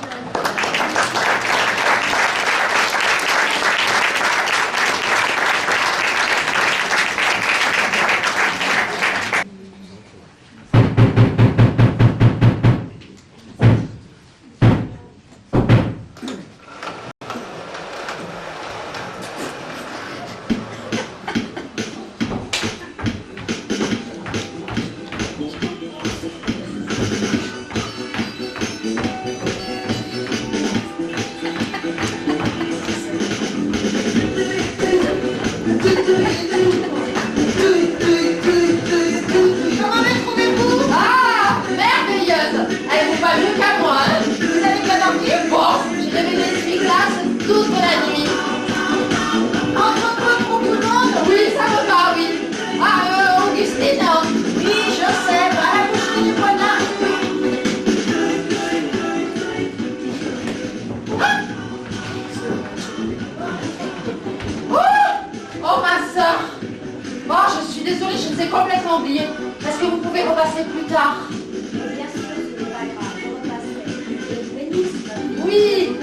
Complètement oublié. Est-ce que vous pouvez repasser plus tard? Bien sûr, ce n'est pas grave, je repasserai. Qu'il vous bénisse. Oui,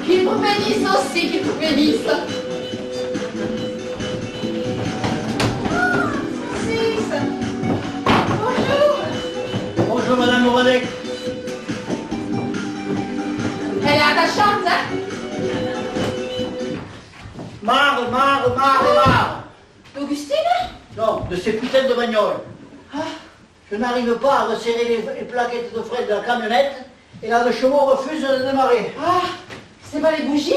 qu'il vous bénisse aussi, qu'il vous bénisse. Bonjour. Bonjour Madame Moradec. Elle est attachante, hein? Marre. Augustine? Non, de ces putains de bagnoles. Je n'arrive pas à resserrer les plaquettes de frein de la camionnette et là le chevaux refuse de démarrer. Ah, c'est pas les bougies?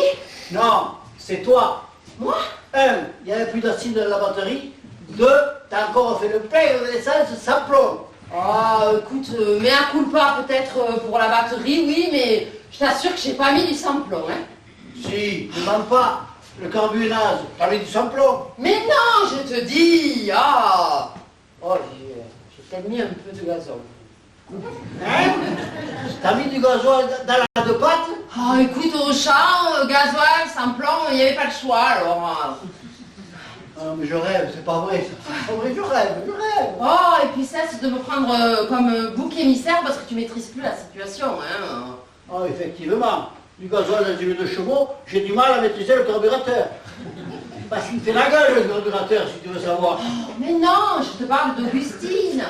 Non, c'est toi. Moi? 1, il n'y avait plus d'acide dans la batterie. 2, t'as encore fait le plein de l'essence sans plomb. Ah, écoute, mais un coup pas peut-être pour la batterie, oui, mais je t'assure que j'ai pas mis du sans-plomb, hein. Si, ne mens pas. Le carburage, t'as mis du sans plomb. Mais non, je te dis, ah. Oh, j'ai peut-être mis un peu de gazole. Hein? T'as mis du gasoil dans la de pâte? Ah, écoute, au champ, gasoil, sans-plomb, il n'y avait pas le choix, alors. Ah, mais je rêve, c'est pas vrai ça. C'est pas vrai, je rêve. Oh, et puis cesse de me prendre comme bouc émissaire parce que tu maîtrises plus la situation, hein. Ah, effectivement. Du gasoil dans une de chevaux, j'ai du mal à maîtriser le carburateur. Parce qu'il fait la gueule, le carburateur, si tu veux savoir. Oh, mais non, je te parle d'Augustine.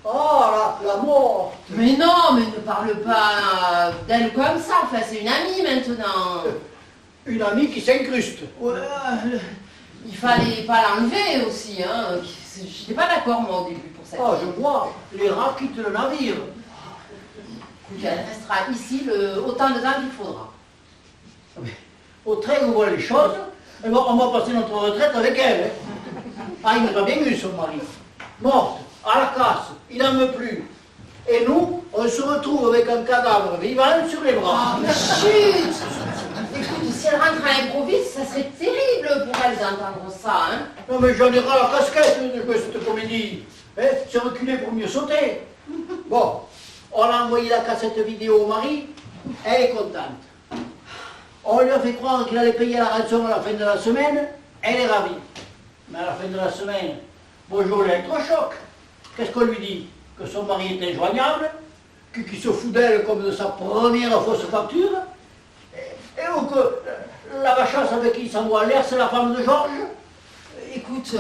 Oh, la mort. Mais non, mais ne parle pas d'elle comme ça, enfin c'est une amie maintenant. Une amie qui s'incruste. Ouais, il fallait pas l'enlever aussi, hein. J'étais pas d'accord moi au début pour ça. Oh, je vois, les rats quittent le navire. Écoute, elle restera ici autant de temps qu'il faudra. Au trait où on voit les choses, on va passer notre retraite avec elle. Hein. Ah, il nous a bien eu son mari. Morte, à la casse, il n'en veut plus. Et nous, on se retrouve avec un cadavre vivant sur les bras. Oh, mais chut! Écoute, si elle rentre à l'improviste, ça serait terrible pour elle d'entendre ça, hein. Non mais j'en ai ras la casquette de cette comédie. Hein, c'est reculé pour mieux sauter. Bon, on a envoyé la cassette vidéo au mari, elle est contente. On lui a fait croire qu'il allait payer la rançon à la fin de la semaine, elle est ravie. Mais à la fin de la semaine, bonjour l'électrochoc. Qu'est-ce qu'on lui dit? Que son mari est injoignable, qu'il se fout d'elle comme de sa première fausse facture, et que la vachasse avec qui il s'envoie l'air, c'est la femme de Georges. Écoute,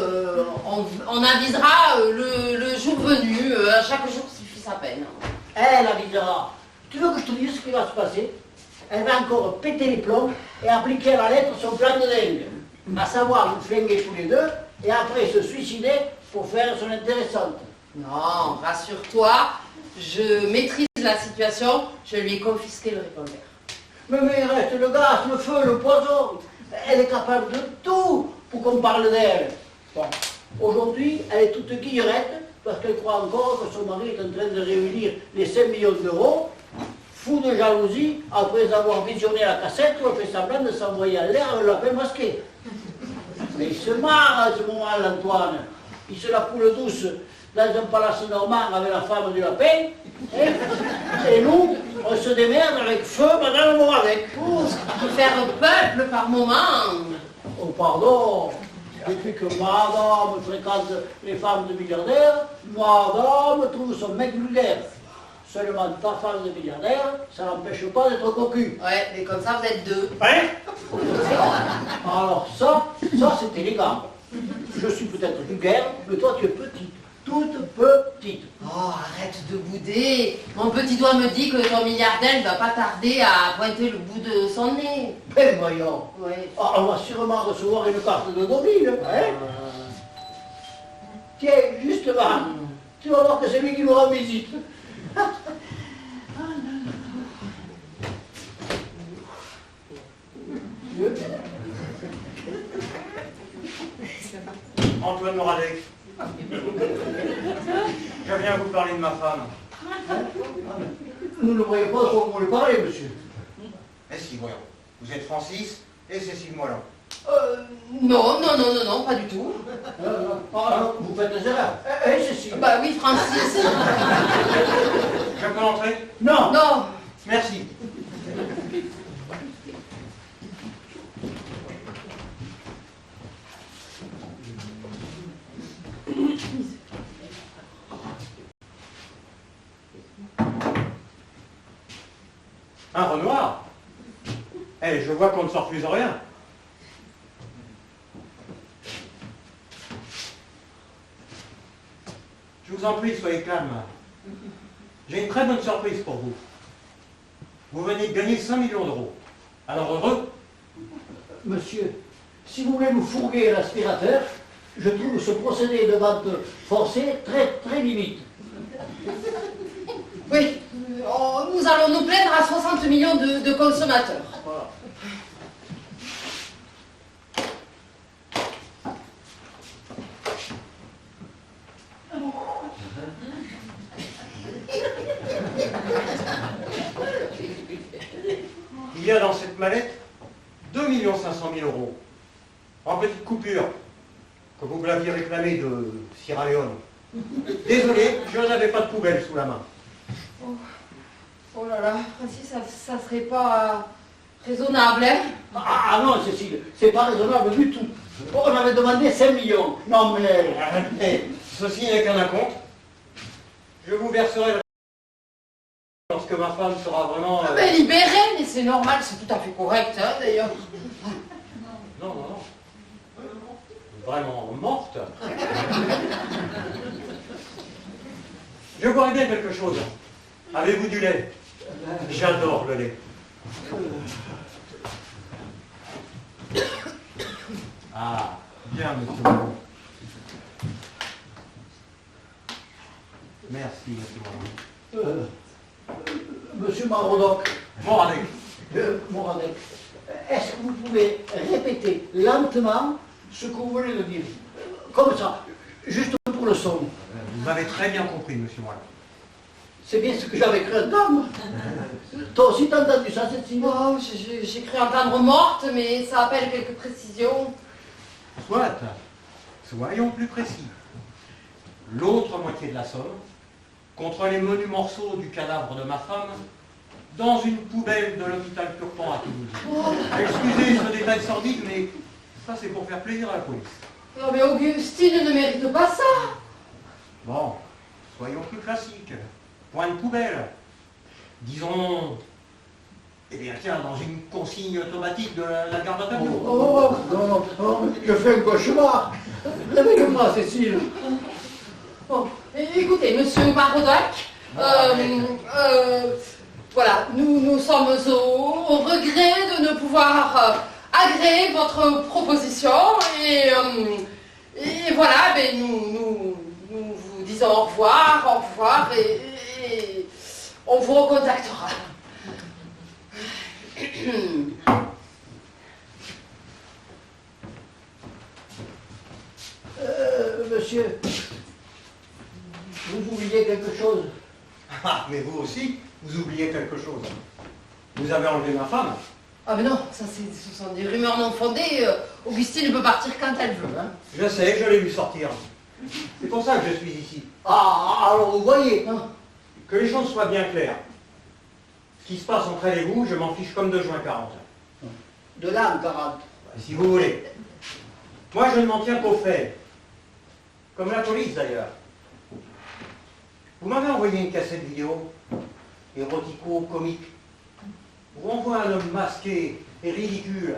on avisera le jour venu, à chaque jour suffit sa peine. Elle avisera. Tu veux que je te dise ce qui va se passer? Elle va encore péter les plombs et appliquer à la lettre son plan de dingue. À savoir, vous flinguer tous les deux et après se suicider pour faire son intéressante. Non, rassure-toi, je maîtrise la situation, je lui ai confisqué le revolver. Mais il reste le gaz, le feu, le poison. Elle est capable de tout pour qu'on parle d'elle. Bon, aujourd'hui, elle est toute guillerette parce qu'elle croit encore que son mari est en train de réunir les 5 millions d'euros. Fou de jalousie, après avoir visionné la cassette, on fait semblant de s'envoyer à l'air avec le lapin masqué. Mais il se marre à ce moment-là, Antoine. Il se la coule douce dans un palace normand avec la femme du lapin. Et nous, on se démerde avec feu, madame Moradec. Oh, ce qui peut faire peuple par moment. Oh, pardon. Depuis que madame fréquente les femmes de milliardaires, madame trouve son mec vulgaire. Seulement ta femme de milliardaire, ça n'empêche pas d'être cocu. Ouais, mais comme ça, vous êtes deux. Hein? Alors ça c'est élégant. Je suis peut-être vulgaire, mais toi tu es petite, toute petite. Oh, arrête de bouder. Mon petit doigt me dit que ton milliardaire ne va pas tarder à pointer le bout de son nez. Ben voyons. Ouais. Ah, on va sûrement recevoir une carte de Deauville, hein? Tiens, justement, tu vas voir que c'est lui qui nous rend visite. Antoine Moradec. Je viens vous parler de ma femme. Nous ne voyons pas de quoi vous voulez parler, monsieur. Eh si, voyons. Vous êtes Francis et Cécile Moilan. Non, pas du tout. Alors, vous faites des erreurs. Cécile. Bah oui, Francis. Je peux entrer? Non. Non. Merci. Un Renoir? Eh, je vois qu'on ne s'en refuse rien. Je vous en prie, soyez calme. J'ai une très bonne surprise pour vous. Vous venez de gagner 5 millions d'euros. Alors heureux? Monsieur, si vous voulez nous fourguer l'aspirateur, je trouve ce procédé de vente forcée très limite. Oui, nous allons nous plaindre à 60 millions de consommateurs. Voilà. Il y a dans cette mallette 2 500 000 euros. En petite coupure, que vous me l'aviez réclamé de Sierra Leone. Désolé, je n'avais pas de poubelle sous la main. Oh là là, Francis, ça serait pas raisonnable, hein? Ah non, Cécile, c'est pas raisonnable du tout. On avait demandé 5 millions. Non mais... Eh, ceci n'est qu'un acompte. Je vous verserai lorsque ma femme sera vraiment... Mais libérée, mais c'est normal, c'est tout à fait correct, hein, d'ailleurs. Non. Vraiment morte. Je boirais bien quelque chose. Avez-vous du lait? J'adore le lait. Ah, bien, monsieur Moreau. Merci, monsieur Moreau. Monsieur Marodoc, Moradec. Moradec, est-ce que vous pouvez répéter lentement ce que vous venez de dire? Comme ça, juste pour le son. Vous m'avez très bien compris, monsieur Moreau. C'est bien ce que j'avais cru entendre. Toi aussi t'as entendu ça, cette signe? Oh, j'ai cru entendre morte, mais ça appelle quelques précisions. Soit, soyons plus précis. L'autre moitié de la somme, contre les menus morceaux du cadavre de ma femme, dans une poubelle de l'hôpital Turpan à Toulouse. Excusez ce détail sordide, mais ça c'est pour faire plaisir à la police. Non mais Augustine ne mérite pas ça. Bon, soyons plus classiques. Point de poubelle. Disons, eh bien tiens, dans une consigne automatique de la garde à tableau. Oh, non, je fais un cauchemar. Réveille-moi, Cécile. Bon, écoutez, monsieur Marodac, voilà, nous sommes au regret de ne pouvoir agréé votre proposition et voilà, ben, nous vous disons au revoir et on vous recontactera. Monsieur, vous oubliez quelque chose? Ah, mais vous aussi, vous oubliez quelque chose. Vous avez enlevé ma femme. Ah mais non, ce sont des rumeurs non fondées. Augustine peut partir quand elle veut. Hein. Je sais, je l'ai vu sortir. C'est pour ça que je suis ici. Ah, alors vous voyez. Que les choses soient bien claires. Ce qui se passe entre elle et vous, je m'en fiche comme de juin 40. De l'âme 40. Si vous voulez. Moi, je ne m'en tiens qu'aux faits. Comme la police, d'ailleurs. Vous m'avez envoyé une cassette vidéo, érotico-comique, où on voit un homme masqué et ridicule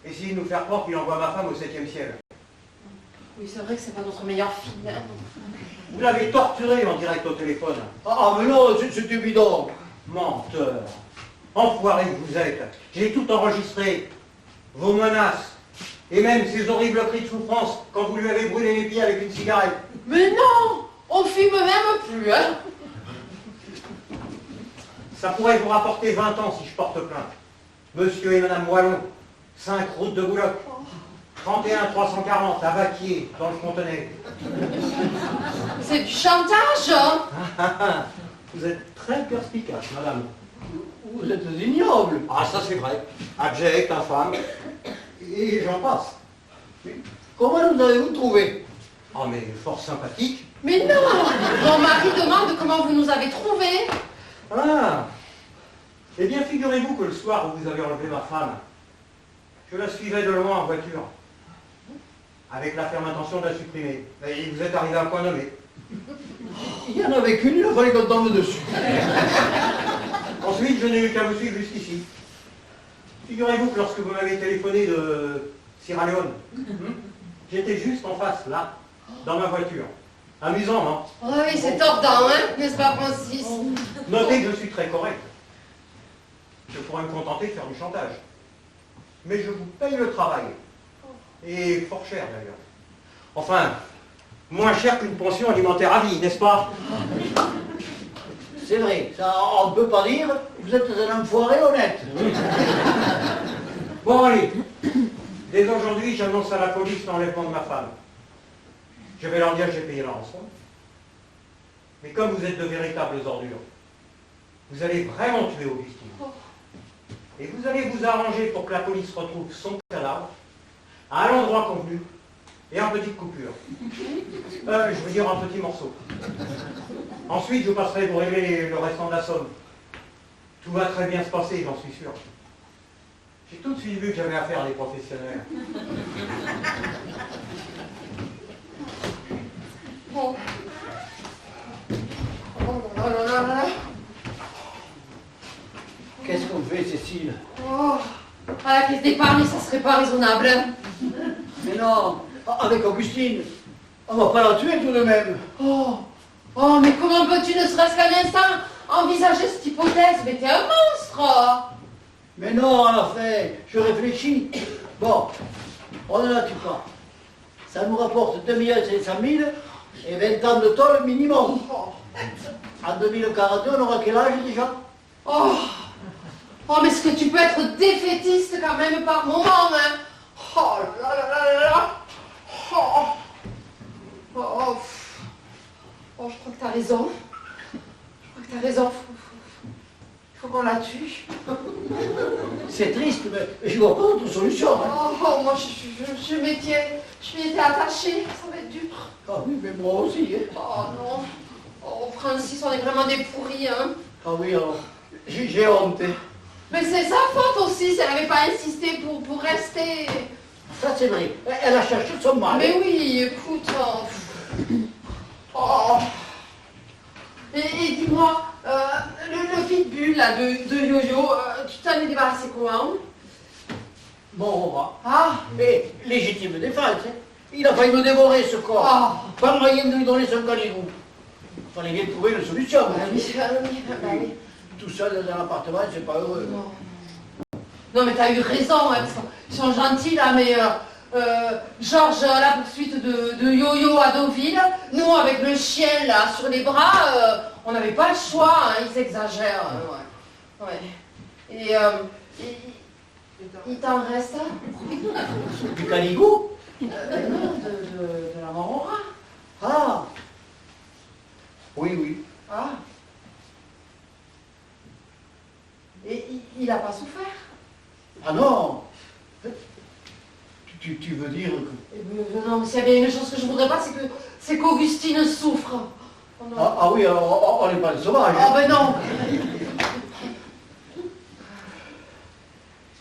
essayer de nous faire croire qu'il envoie ma femme au 7e ciel. Oui, c'est vrai que c'est pas notre meilleure fille. Hein. Vous l'avez torturé en direct au téléphone. Ah, mais non, c'est évident. Menteur. Enfoiré que vous êtes. J'ai tout enregistré. Vos menaces. Et même ces horribles cris de souffrance quand vous lui avez brûlé les pieds avec une cigarette. Mais non, on fume même plus. Hein. Ça pourrait vous rapporter 20 ans si je porte plainte. Monsieur et Madame Wallon, 5 route de Boulogne, 31 340 à Vaquier, dans le Fontenay. C'est du chantage. Hein. Vous êtes très perspicace, madame. Vous êtes ignoble. Ah, ça c'est vrai. Abject, infâme. Et j'en passe. Mais comment nous avez-vous trouvé? Ah, mais fort sympathique. Mais non, mon mari demande comment vous nous avez trouvés. Ah. Eh bien, figurez-vous que le soir où vous avez enlevé ma femme, je la suivais de loin en voiture, avec la ferme intention de la supprimer. Et vous êtes arrivé à un point nommé. Il n'y en avait qu'une, il a fallu qu'on tombe dessus. Ensuite, je n'ai eu qu'à vous suivre jusqu'ici. Figurez-vous que lorsque vous m'avez téléphoné de Sierra Leone, j'étais juste en face, là, dans ma voiture. Amusant, non? Oh oui, c'est tordant, hein, n'est-ce pas, Francis? Notez que je suis très correct. Je pourrais me contenter de faire du chantage. Mais je vous paye le travail. Et fort cher, d'ailleurs. Enfin, moins cher qu'une pension alimentaire à vie, n'est-ce pas? C'est vrai, ça on ne peut pas dire. Vous êtes un enfoiré honnête. Bon, allez. Dès aujourd'hui, j'annonce à la police l'enlèvement de ma femme. Je vais leur dire que j'ai payé la rançon. Mais comme vous êtes de véritables ordures, vous allez vraiment tuer Augustine. Et vous allez vous arranger pour que la police retrouve son cadavre à l'endroit convenu et en petite coupure. Je veux dire en petits morceaux. Ensuite, je passerai pour régler le restant de la somme. Tout va très bien se passer, j'en suis sûr. J'ai tout de suite vu que j'avais affaire à des professionnels. Oh. Oh là là là là. Qu'est-ce qu'on fait, Cécile? Oh. À la caisse d'épargne, ça serait pas raisonnable. Mais non, avec Augustine, on va pas la tuer tout de même. Oh. Oh, mais comment peux-tu, ne serait-ce qu'un instant, envisager cette hypothèse? Mais t'es un monstre! Mais non, à la fin, je réfléchis. Bon, on ne la tue pas. Ça nous rapporte 2 500 000 et 20 ans de tôle minimum. En 2042, on aura quel âge déjà? Oh. Oh, mais est-ce que tu peux être défaitiste quand même par moment, hein? Oh là là là là là. Oh. Oh. Oh, je crois que t'as raison. Je crois que t'as raison. Faut qu'on la tue. C'est triste, mais je vois pas d'autre solution. Hein. Oh, moi, je m'y étais attachée. Ça va être dur. Ah oui, mais moi aussi. Hein. Oh non. Oh, Francis, on est vraiment des pourris, hein. Ah oui, alors, j'ai honte. Hein. Mais c'est sa faute aussi, si elle n'avait pas insisté pour rester. Ça, c'est vrai. Elle a cherché son mal. Mais oui, écoute. Oh. Et dis-moi, le pitbull là, de Yo-Yo, tu t'en es débarrassé comment? Bon, on va. Ah. Mais légitime défense. Hein. Il a failli me dévorer ce corps. Oh. Pas moyen de lui donner son canigou. Il fallait bien trouver une solution. Ah oui, ah oui. Tout seul dans un appartement, c'est pas heureux. Non. Non, mais t'as eu raison, hein, ils sont gentils, là, mais Georges à la poursuite de Yo-Yo à Deauville, nous, avec le chien, là, sur les bras, on n'avait pas le choix, hein, ils exagèrent. Ouais. Ouais. Et il t'en reste Du Caligo? non, de la mort au rat. Ah. Oui, oui. Ah. Et il n'a pas souffert? Ah non. Tu veux dire que... Non, mais s'il y avait une chose que je voudrais pas, c'est qu'Augustine souffre. Oh, non. Ah oui, on n'est pas des sauvages. Oh ben non.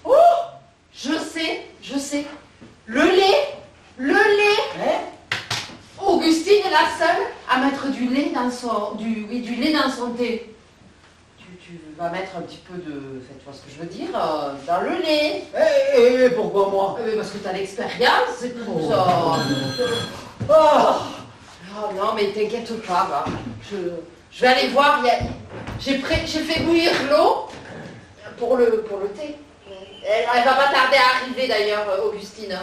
Oh, je sais. Le lait. Hein? Augustine est la seule à mettre du lait dans son thé. Tu vas mettre un petit peu de, tu vois ce que je veux dire, dans le lait. Et pourquoi moi? Parce que tu as l'expérience, c'est tout ça. Oh non, mais t'inquiète pas, va. Je vais aller voir. J'ai fait bouillir l'eau pour le thé. Elle va pas tarder à arriver d'ailleurs, Augustine.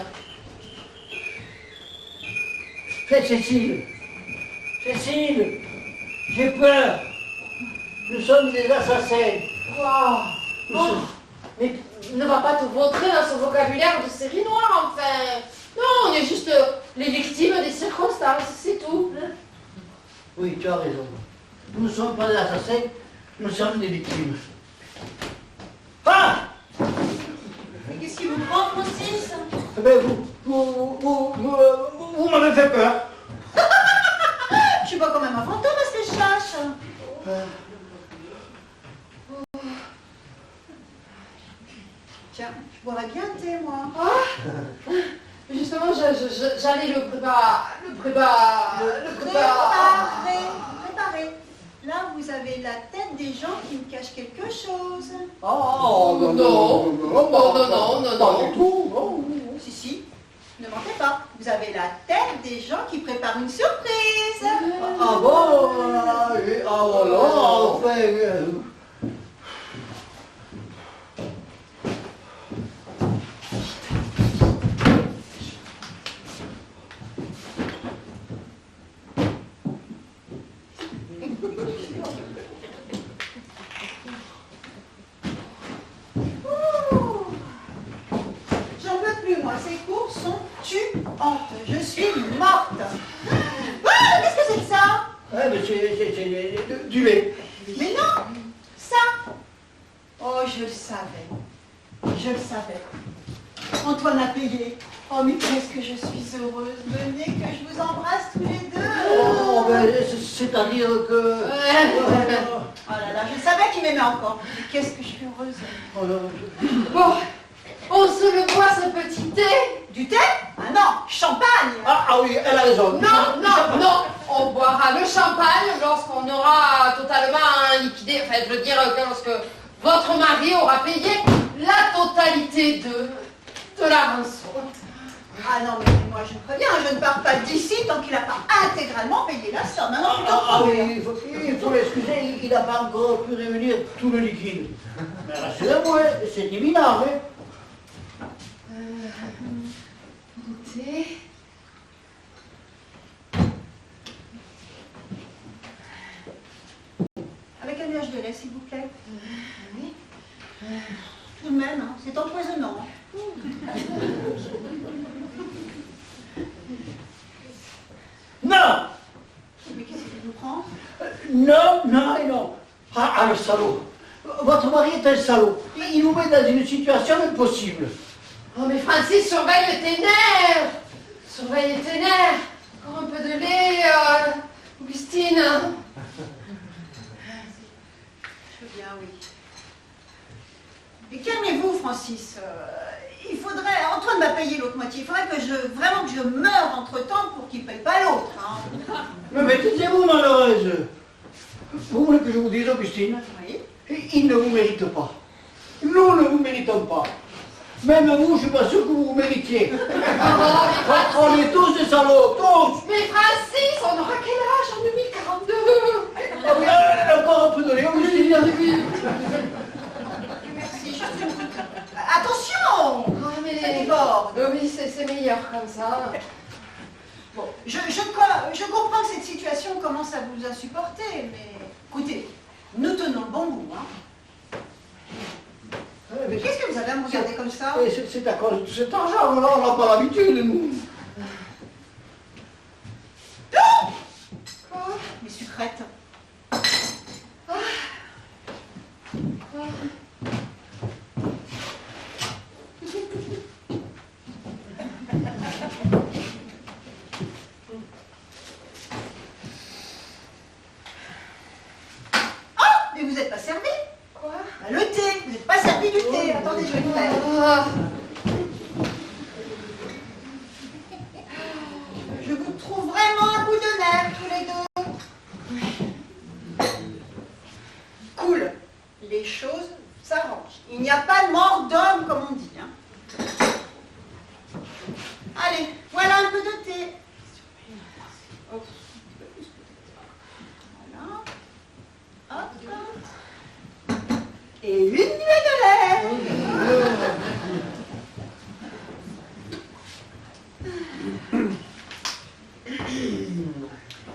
Cécile, j'ai peur. Nous sommes des assassins. Mais ne va pas te vautrer dans ce vocabulaire de série noire, enfin. Non, on est juste les victimes des circonstances, c'est tout. Oui, tu as raison. Nous ne sommes pas des assassins, nous sommes des victimes. Ah! Mais qu'est-ce qui vous prend, Francis? Eh ben vous m'avez fait peur. Je suis pas quand même un fantôme à ce que je sache. Tiens, je boirais bien le thé, moi. Justement, j'allais le préparer. Préparez. Là, vous avez la tête des gens qui me cachent quelque chose. Oh, non. Pas du tout, non. Si, ne mentez pas. Vous avez la tête des gens qui préparent une surprise. Ah bon? Ah voilà, enfin... J'en peux plus, moi. Ces cours sont tuantes. Je suis morte. Ah, qu'est-ce que c'est que ça? Ouais, mais c'est du lait. Mais non, ça. Oh, je le savais. Antoine a payé. Oh, mais qu'est-ce que je suis heureuse. Venez que je vous embrasse tous les deux. Oh, ben, c'est-à-dire que... Oh là là, je savais qu'il m'aimait encore. Mais qu'est-ce que je suis heureuse. Oh, là, Bon, on se le boit ce petit thé. Du thé? Ah non, champagne. Ah oui, elle a raison. Non, on boira le champagne lorsqu'on aura totalement liquidé, enfin je veux dire lorsque votre mari aura payé la totalité de la rançon. Ah non, mais moi je préviens, je ne pars pas d'ici tant qu'il n'a pas intégralement payé la somme. Ah non, Ah oui, il faut l'excuser, il n'a pas encore pu réunir tout le liquide. Mais rassurez-moi, c'est évident, hein. Thé. Avec un nuage de lait, s'il vous plaît. Oui. Tout de même, hein, c'est empoisonnant. Non! Mais qu'est-ce qui vous prend? Non. Ah, le salaud. Votre mari est un salaud. Il nous met dans une situation impossible. Oh mais Francis, surveille tes nerfs. Encore un peu de lait, Augustine. Je veux bien, oui. Mais calmez-vous, Francis. Il faudrait... Antoine m'a payé l'autre moitié. Il faudrait que je meure entre-temps pour qu'il ne paye pas l'autre. Hein. Mais taisez-vous, malheureuse. Vous voulez que je vous dise, Augustine? Oui. Il ne vous mérite pas. Nous ne vous méritons pas. Même vous, je ne suis pas sûr que vous vous méritiez. On est tous des salauds, tous. Mais Francis, on aura quel âge en 2042? Ah oui, encore un peu de lait, Augustine. Merci, je suis... Attends, comme ça. Bon, je comprends que cette situation commence à vous insupporter, mais écoutez, nous tenons le bon bout, hein. Mais qu'est-ce que vous avez à me regarder comme ça? C'est à cause de cet argent, on n'a pas l'habitude, nous. Quoi? Les sucrètes. Mais vous n'êtes pas servi. Quoi? Bah, le thé, vous n'êtes pas servi du thé. Attendez, je vais le faire. Ah. Je vous trouve vraiment un bout de nerf, tous les deux. Cool. Les choses s'arrangent. Il n'y a pas de mort d'homme, comme on dit. Hein. Allez, voilà un peu de thé. Voilà. Hop. Et une nuée de lait.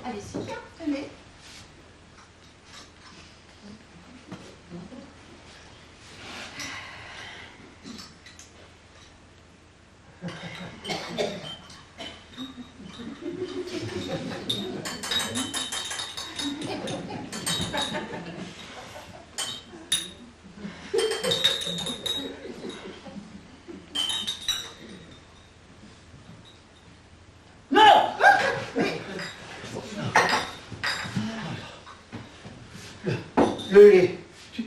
Allez-y, tenez. Le lait.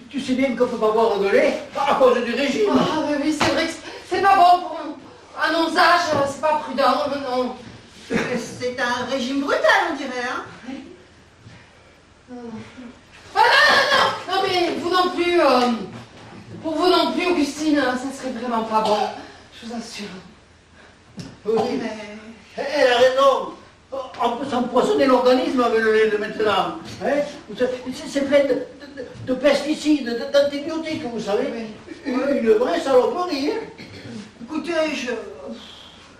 Tu sais bien qu'on ne peut pas boire de lait à cause du régime. Ah, mais oui, c'est vrai que c'est pas bon pour un nosage, c'est pas prudent, non. C'est un régime brutal, on dirait, hein. Ah, non, mais vous non plus, pour vous non plus, Augustine, ça serait vraiment pas bon, je vous assure. Oui, Mais... elle a raison. On peut s'empoisonner l'organisme avec le lait de maintenant. Hein? C'est plein de pesticides, d'antibiotiques, vous savez. Une vraie saloperie. Hein? Écoutez,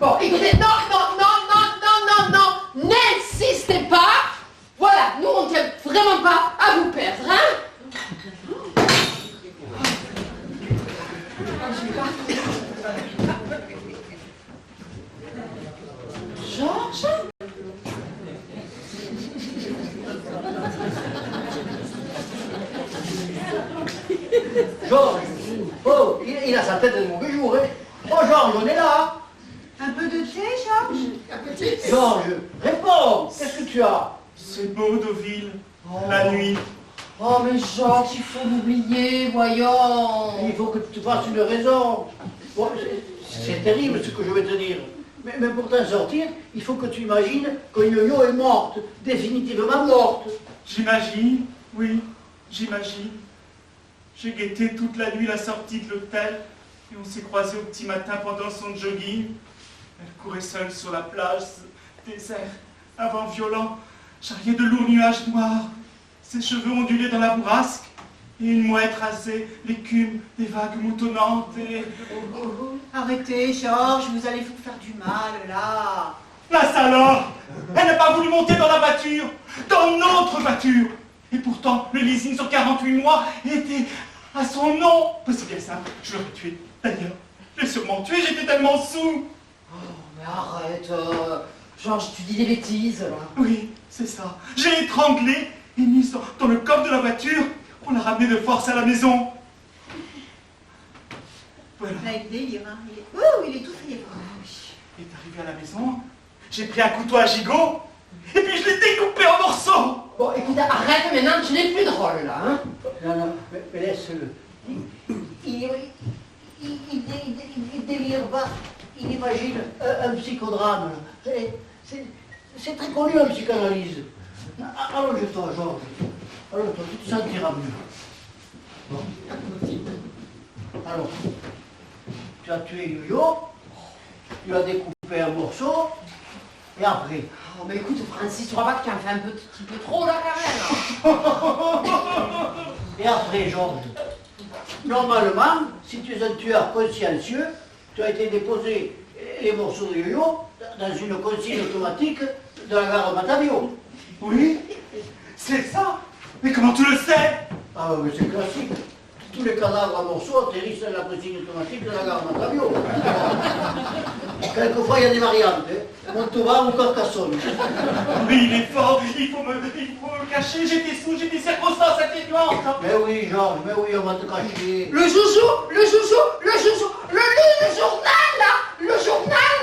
Bon, écoutez, non, n'insistez pas. Voilà, nous on tient vraiment pas à vous perdre, hein. Georges? Georges, oh, il a sa tête de mauvais jour. Hein? Oh, Georges, on est là. un peu de thé, Georges? Georges, réponds. Qu'est-ce que tu as? C'est beau, Deauville, la nuit. Oh, mais Georges, il faut m'oublier, voyons. Il faut que tu fasses une raison. Bon, c'est terrible ce que je vais te dire. Mais pour t'en sortir, il faut que tu imagines que Yo-Yo est morte, définitivement morte. J'imagine, oui, j'imagine. J'ai guetté toute la nuit la sortie de l'hôtel et on s'est croisés au petit matin pendant son jogging. Elle courait seule sur la plage, désert, un vent violent, charrié de lourds nuages noirs. Ses cheveux ondulaient dans la bourrasque et une mouette rasait l'écume des vagues moutonnantes et... Arrêtez, Georges, vous allez vous faire du mal, là. La salope! Elle n'a pas voulu monter dans la voiture, dans notre voiture. Et pourtant, le leasing sur 48 mois était à son nom. C'est bien ça, je l'aurais tué. D'ailleurs, je l'ai sûrement tué, j'étais tellement sous. Oh, mais arrête, Georges, tu dis des bêtises, là. Oui, c'est ça. J'ai étranglé et mis dans le coffre de la voiture. On l'a ramené de force à la maison. Voilà. Là, il délire, hein. Il est tout fiévreux. Il est arrivé à la maison, j'ai pris un couteau à gigot et puis je l'ai découpé en morceaux. Bon, écoute, arrête maintenant, tu n'es plus drôle, là, hein. Non, mais laisse-le. Il délire pas. Il imagine un psychodrame. C'est très connu en psychanalyse. Allonge-toi, Georges. Allonge-toi, tu te sentiras mieux. Bon. Alors, tu as tué Yo-Yo, tu l'as découpé en morceaux, et après? Oh, mais écoute, Francis, tu crois pas que tu en fais un petit peu trop, là, quand même, hein. Et après, Georges, normalement, si tu es un tueur consciencieux, tu as été déposé les morceaux de Yo-Yo dans une consigne automatique de la gare Matavio. Oui, c'est ça. Mais comment tu le sais? Ah mais c'est classique. Tous les cadavres à morceaux atterrissent dans la consigne automatique de la gare Matavio. Quelquefois, il y a des variantes. Hein. Montauban ou Carcassonne. Oui, il est fort. Il faut me cacher. J'étais sous, j'étais circonstance atténuante. Mais oui, Georges, mais oui, on va te cacher. Le joujou, le journal, là, le journal.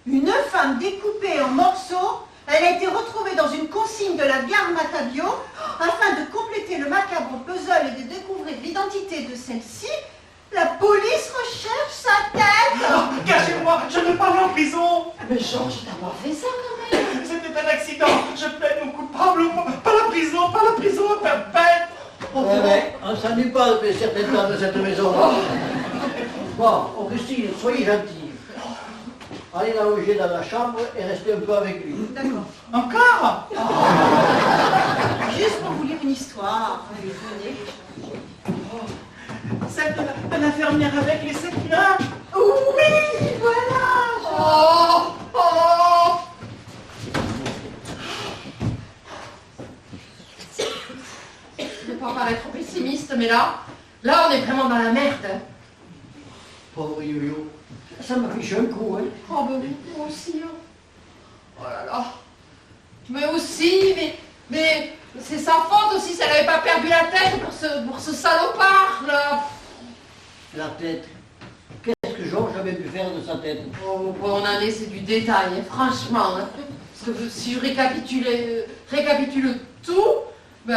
Une femme découpée en morceaux, elle a été retrouvée dans une consigne de la gare Matavio. Afin de compléter le macabre puzzle et de découvrir l'identité de celle-ci, la police recherche sa tête. Oh, cachez-moi, je ne pars en prison. Mais Georges, t'as pas fait ça quand même. C'était un accident. Je plaide mon coupable. Pas la prison perpète. On s'ennuie pas de certaines temps de cette maison. Bon, Augustine, soyez gentille. Allez la loger dans la chambre et restez un peu avec lui. D'accord. Encore? Juste pour vous lire une histoire. Allez, venez. Celle de l'infirmière avec les 7 mains. Oui, voilà. Oh. Je ne vais pas paraître trop pessimiste, mais là, on est vraiment dans la merde. Pauvre Yo-Yo. Ça m'a fiché un coup, hein. Oh, ben oui, moi aussi. Hein. Oh là là. Mais aussi, mais c'est sa faute aussi si elle n'avait pas perdu la tête pour ce salopard, là. La tête. Qu'est-ce que Georges avait pu faire de sa tête? Oh, bon, on en est, c'est du détail, hein, franchement. Hein. Parce que si je récapitule tout, ben,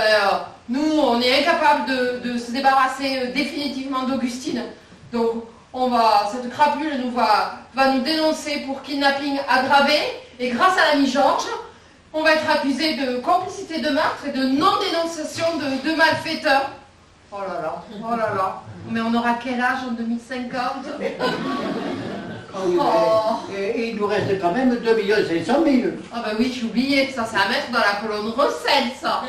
nous, on est incapable de se débarrasser définitivement d'Augustine. Donc, cette crapule va nous dénoncer pour kidnapping aggravé, et grâce à l'ami Georges, on va être accusé de complicité de meurtre et de non-dénonciation de malfaiteurs. Oh là là. Mais on aura quel âge en 2050? Ah oui, et il nous reste quand même 2 500 000. Ah bah oui, j'ai oublié, ça c'est à mettre dans la colonne recette, ça.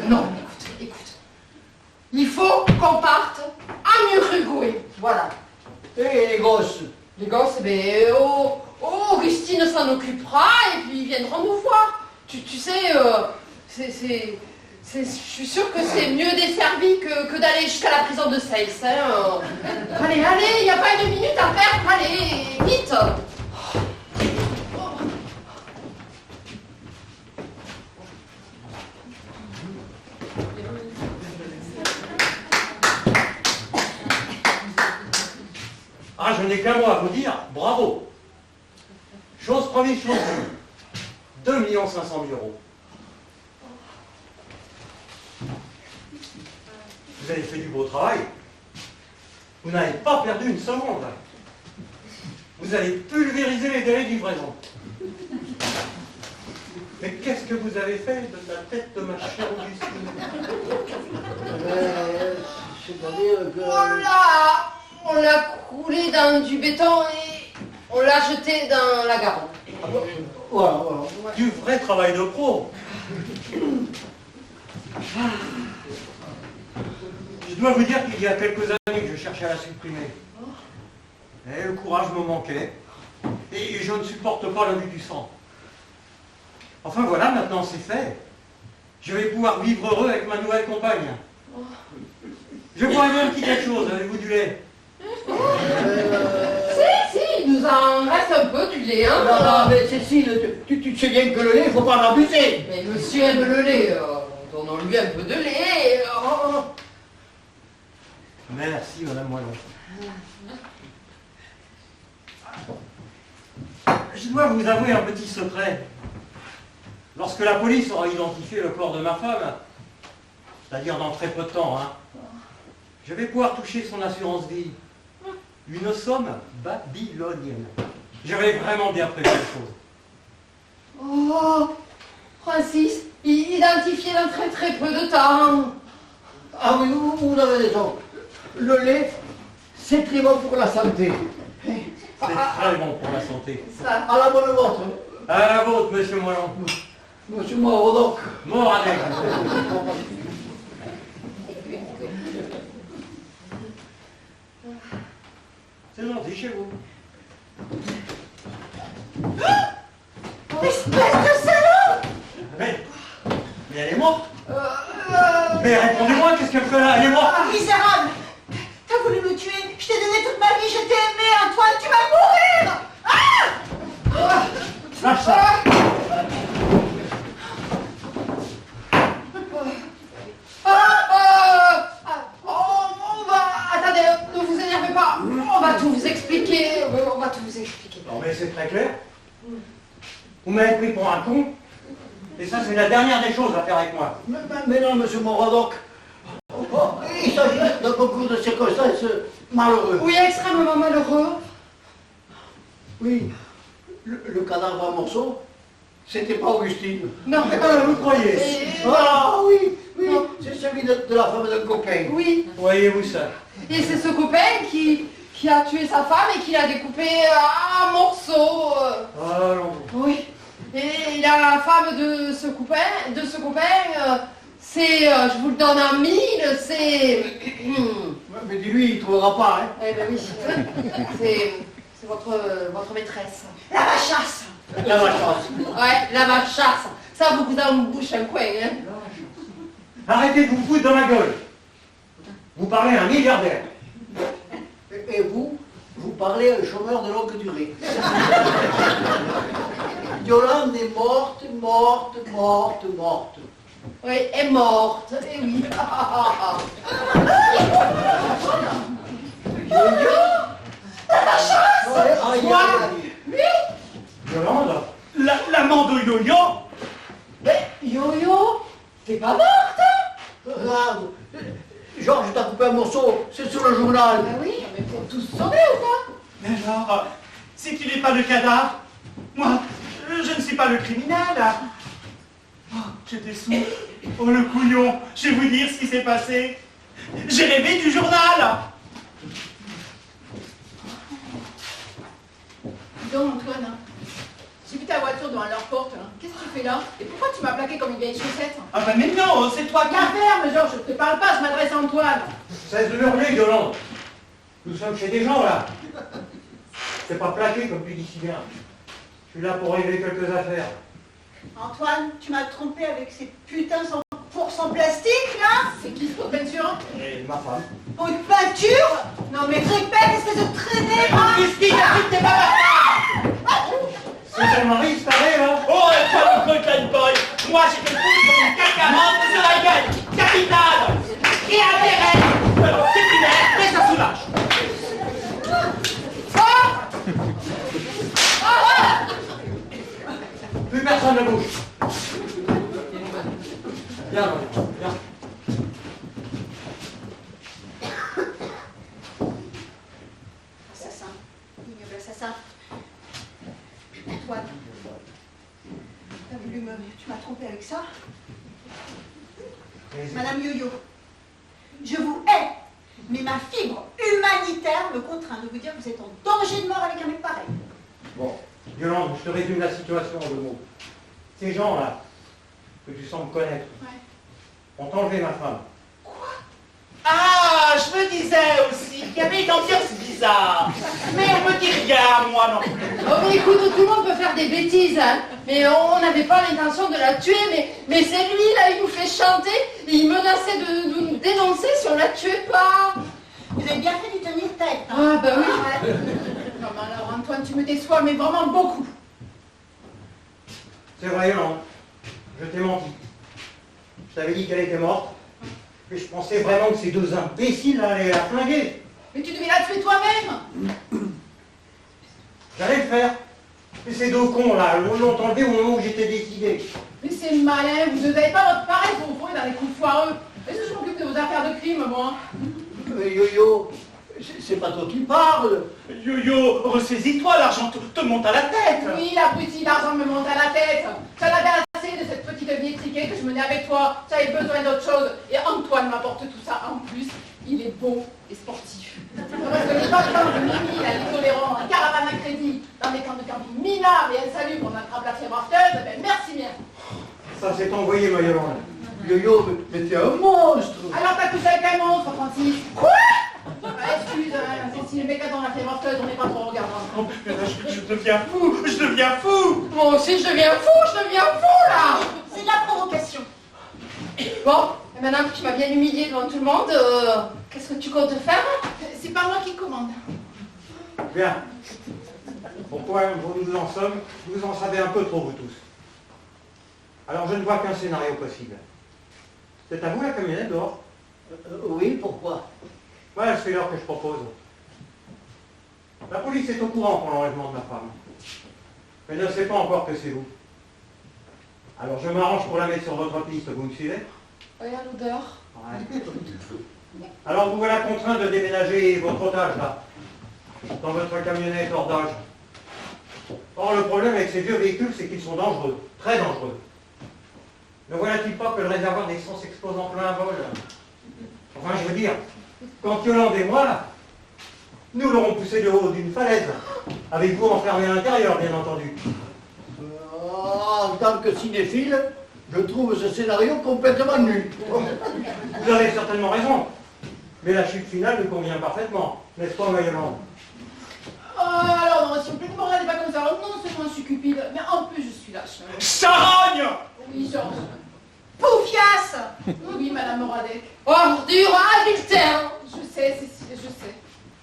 Non, écoute. Il faut qu'on parte en Uruguay. Voilà. Et les gosses? Les gosses, Augustine s'en occupera et puis ils viendront nous voir. Tu sais, je suis sûre que c'est mieux desservi que d'aller jusqu'à la prison de Seyss. Hein. Allez, il n'y a pas une minute à perdre, allez, vite. Ah, je n'ai qu'un mot à vous dire, bravo. Chose première, chose due. 2 500 000 €. Vous avez fait du beau travail. Vous n'avez pas perdu une seconde. Vous avez pulvérisé les délais de livraison. Mais qu'est-ce que vous avez fait de la tête de ma chère Augustine? C'est-à-dire que... On l'a coulé dans du béton et on l'a jeté dans la Garonne. Voilà. Du vrai travail de pro. Je dois vous dire qu'il y a quelques années que je cherchais à la supprimer. Et le courage me manquait. Et je ne supporte pas la vue du sang. Enfin voilà, maintenant c'est fait. Je vais pouvoir vivre heureux avec ma nouvelle compagne. Je bois bien un petit quelque chose, avez-vous du lait? Si, il nous en reste un peu du lait, hein. Non, mais Cécile, tu sais bien que le lait, il ne faut pas en abuser. Mais monsieur aime le lait, donnons-lui un peu de lait. Merci, Madame Moellon. Je dois vous avouer un petit secret. Lorsque la police aura identifié le corps de ma femme, c'est-à-dire dans très peu de temps, hein, je vais pouvoir toucher son assurance vie. Une somme babylonienne. J'avais vraiment bien prévu les choses. Oh, Francis, identifié dans très très peu de temps. Ah oui, vous avez raison. Le lait, c'est très bon pour la santé. C'est très bon pour la santé. Ça. À la bonne vôtre. À la vôtre, monsieur Moellon. Monsieur Moirodoc. Mort avec. C'est gentil chez vous. Espèce de salaud! Mais elle est morte. Mais répondez-moi, qu'est-ce qu'elle fait là? Elle est morte. Ah, misérable! T'as voulu me tuer, je t'ai donné toute ma vie, je t'ai aimé, Antoine, tu vas mourir! Ah! Lâche ça. Attendez, ne vous énervez pas. On va tout vous expliquer. On va tout vous expliquer. Non mais c'est très clair. Vous m'avez pris pour un con. Et ça, c'est la dernière des choses à faire avec moi. Mais non, monsieur Moradoc. Il s'agit d'un concours de circonstances malheureux. Oui, extrêmement malheureux. Oui, le cadavre en morceaux, c'était pas Augustine. Non. Vous croyez? Ah oui, c'est celui de la femme d'un copain. Oui. Voyez-vous ça? Et c'est ce copain qui a tué sa femme et qui l'a découpé en morceaux. Oh non. Oui. Et la femme de ce copain, c'est, je vous le donne en mille, c'est... Mais dis-lui, il trouvera pas, hein. Eh ben oui, c'est votre maîtresse. La vachasse! La vachasse. Ouais, la vachasse. Ça vous en bouche un coin, hein. Arrêtez de vous foutre dans ma gueule. Vous parlez à un milliardaire. Et vous parlez à un chômeur de longue durée. Yolande est morte. Oui, est morte, eh oui. Yolande? L'amant de Yo-Yo? Mais Yo-Yo, t'es pas morte, hein? Regarde, Georges t'a coupé un morceau, c'est sur le journal. Ben oui, mais faut tous sauver ou quoi? Mais alors, si tu n'es pas le cadavre, moi, je ne suis pas le criminel. Oh, j'étais sourd. Oh, le couillon, je vais vous dire ce qui s'est passé. J'ai rêvé du journal. Dis donc, Antoine, j'ai vu ta voiture devant leur porte. Qu'est-ce que tu fais là? Et pourquoi tu m'as plaqué comme une vieille chaussette? Ah ben mais non, c'est toi qui... La ferme, Georges, je te parle pas, je m'adresse à Antoine. Cesse de hurler, Yolande. Nous sommes chez des gens, là. C'est pas plaqué comme tu dis si bien. Je suis là pour régler quelques affaires. Antoine, tu m'as trompé avec ces putains 100% plastique, là? C'est qui ce pot de peinture? Et ma femme. Pot de peinture? Non mais répète, espèce de traînée, hein? Christine, t'es pas ma femme. C'est ton mari, ce taré, là? Oh, toi, le cocaine boy. Moi, j'ai te fous comme une cacarotte sur la gueule. Capitale. Et intérêt. C'est une aide, mais ça soulage. Plus personne ne bouge. Viens, viens. Assassin, ignoble assassin. Antoine, tu m'as trompé avec ça? Madame Yo-Yo, je vous hais, mais ma fibre humanitaire me contraint de vous dire que vous êtes en danger de mort avec un mec pareil. Bon, Yolande, je te résume la situation en 2 mots. Ces gens-là, que tu sembles connaître, ont enlevé ma femme. Ah, je me disais aussi qu'il y avait une ambiance bizarre. Mais on me dit rien, moi non plus. Oh mais écoute, tout le monde peut faire des bêtises, hein. Mais on n'avait pas l'intention de la tuer, mais c'est lui, là, il nous fait chanter, et il menaçait de nous dénoncer si on la tuait pas. Vous avez bien fait de tenir tête. Hein? Ah bah oui. Non mais alors Antoine, tu me déçois, mais vraiment beaucoup. C'est vrai, Yolande. Je t'ai menti. Je t'avais dit qu'elle était morte. Mais je pensais vraiment que ces 2 imbéciles allaient la flinguer. Mais tu devais la tuer toi-même. J'allais le faire. Mais ces 2 cons-là l'ont enlevé au moment où j'étais décidé. Mais c'est malin, vous n'avez pas votre pareil pour vous trouver dans les coups foireux. Est-ce que je m'occupe de vos affaires de crime, moi? Yo-Yo, c'est pas toi qui parles. Yo-Yo, ressaisis-toi, l'argent te monte à la tête. Oui, l'abruti, l'argent me monte à la tête. Ça l'avait assez de cette petite vie étriquée que je menais avec toi. J'avais besoin d'autre chose. Et Antoine m'apporte tout ça en plus. Il est beau et sportif. Parce que les patrons de Mimi, la Ligue tolérant, un caravane à crédit, dans des camps de camping minables et insalubres, on attrape la fièvre afteuse, ben merci bien. Ça s'est envoyé, ma Yolande. Yo-Yo, mais t'es un monstre. Alors t'as couché avec un monstre, Francis? Quoi? Excuse m'excuse, hein, si le mec a dans la féroceuse, on n'est pas trop regardant. Oh, mais là, je deviens fou, je deviens fou. Moi aussi, je deviens fou, là. C'est de la provocation. Bon, et maintenant que tu m'as bien humilié devant tout le monde, qu'est-ce que tu comptes faire? C'est pas moi qui commande. Bien. Pourquoi nous en sommes? Vous en savez un peu trop, vous tous. Alors, je ne vois qu'un scénario possible. C'est à vous la camionnette dehors? Oui, pourquoi? Voilà, c'est l'heure que je propose. La police est au courant pour l'enlèvement de ma femme. Mais ne sait pas encore que c'est vous. Alors, je m'arrange pour la mettre sur votre piste, vous me suivez? Regarde l'odeur. Ouais. Alors, vous voilà contraint de déménager votre otage, là, dans votre camionnette hors d'âge. Or, le problème avec ces vieux véhicules, c'est qu'ils sont dangereux, très dangereux. Ne voilà-t-il pas que le réservoir d'essence explose en plein vol? Enfin, je veux dire, quand Yolande et moi, nous l'aurons poussé de haut d'une falaise, avec vous enfermé à l'intérieur, bien entendu. En tant que cinéphile, je trouve ce scénario complètement nul. Vous avez certainement raison, mais la chute finale nous convient parfaitement, n'est-ce pas, ma Yolande? Alors, non, s'il vous plaît, ne me regardez pas comme ça. Alors, non seulement je suis cupide, mais en plus je suis lâche. Charogne. Oui, Georges. Poufiasse. Oui, Madame Moradec. Ordure adultère. Je sais, Cécile, je sais.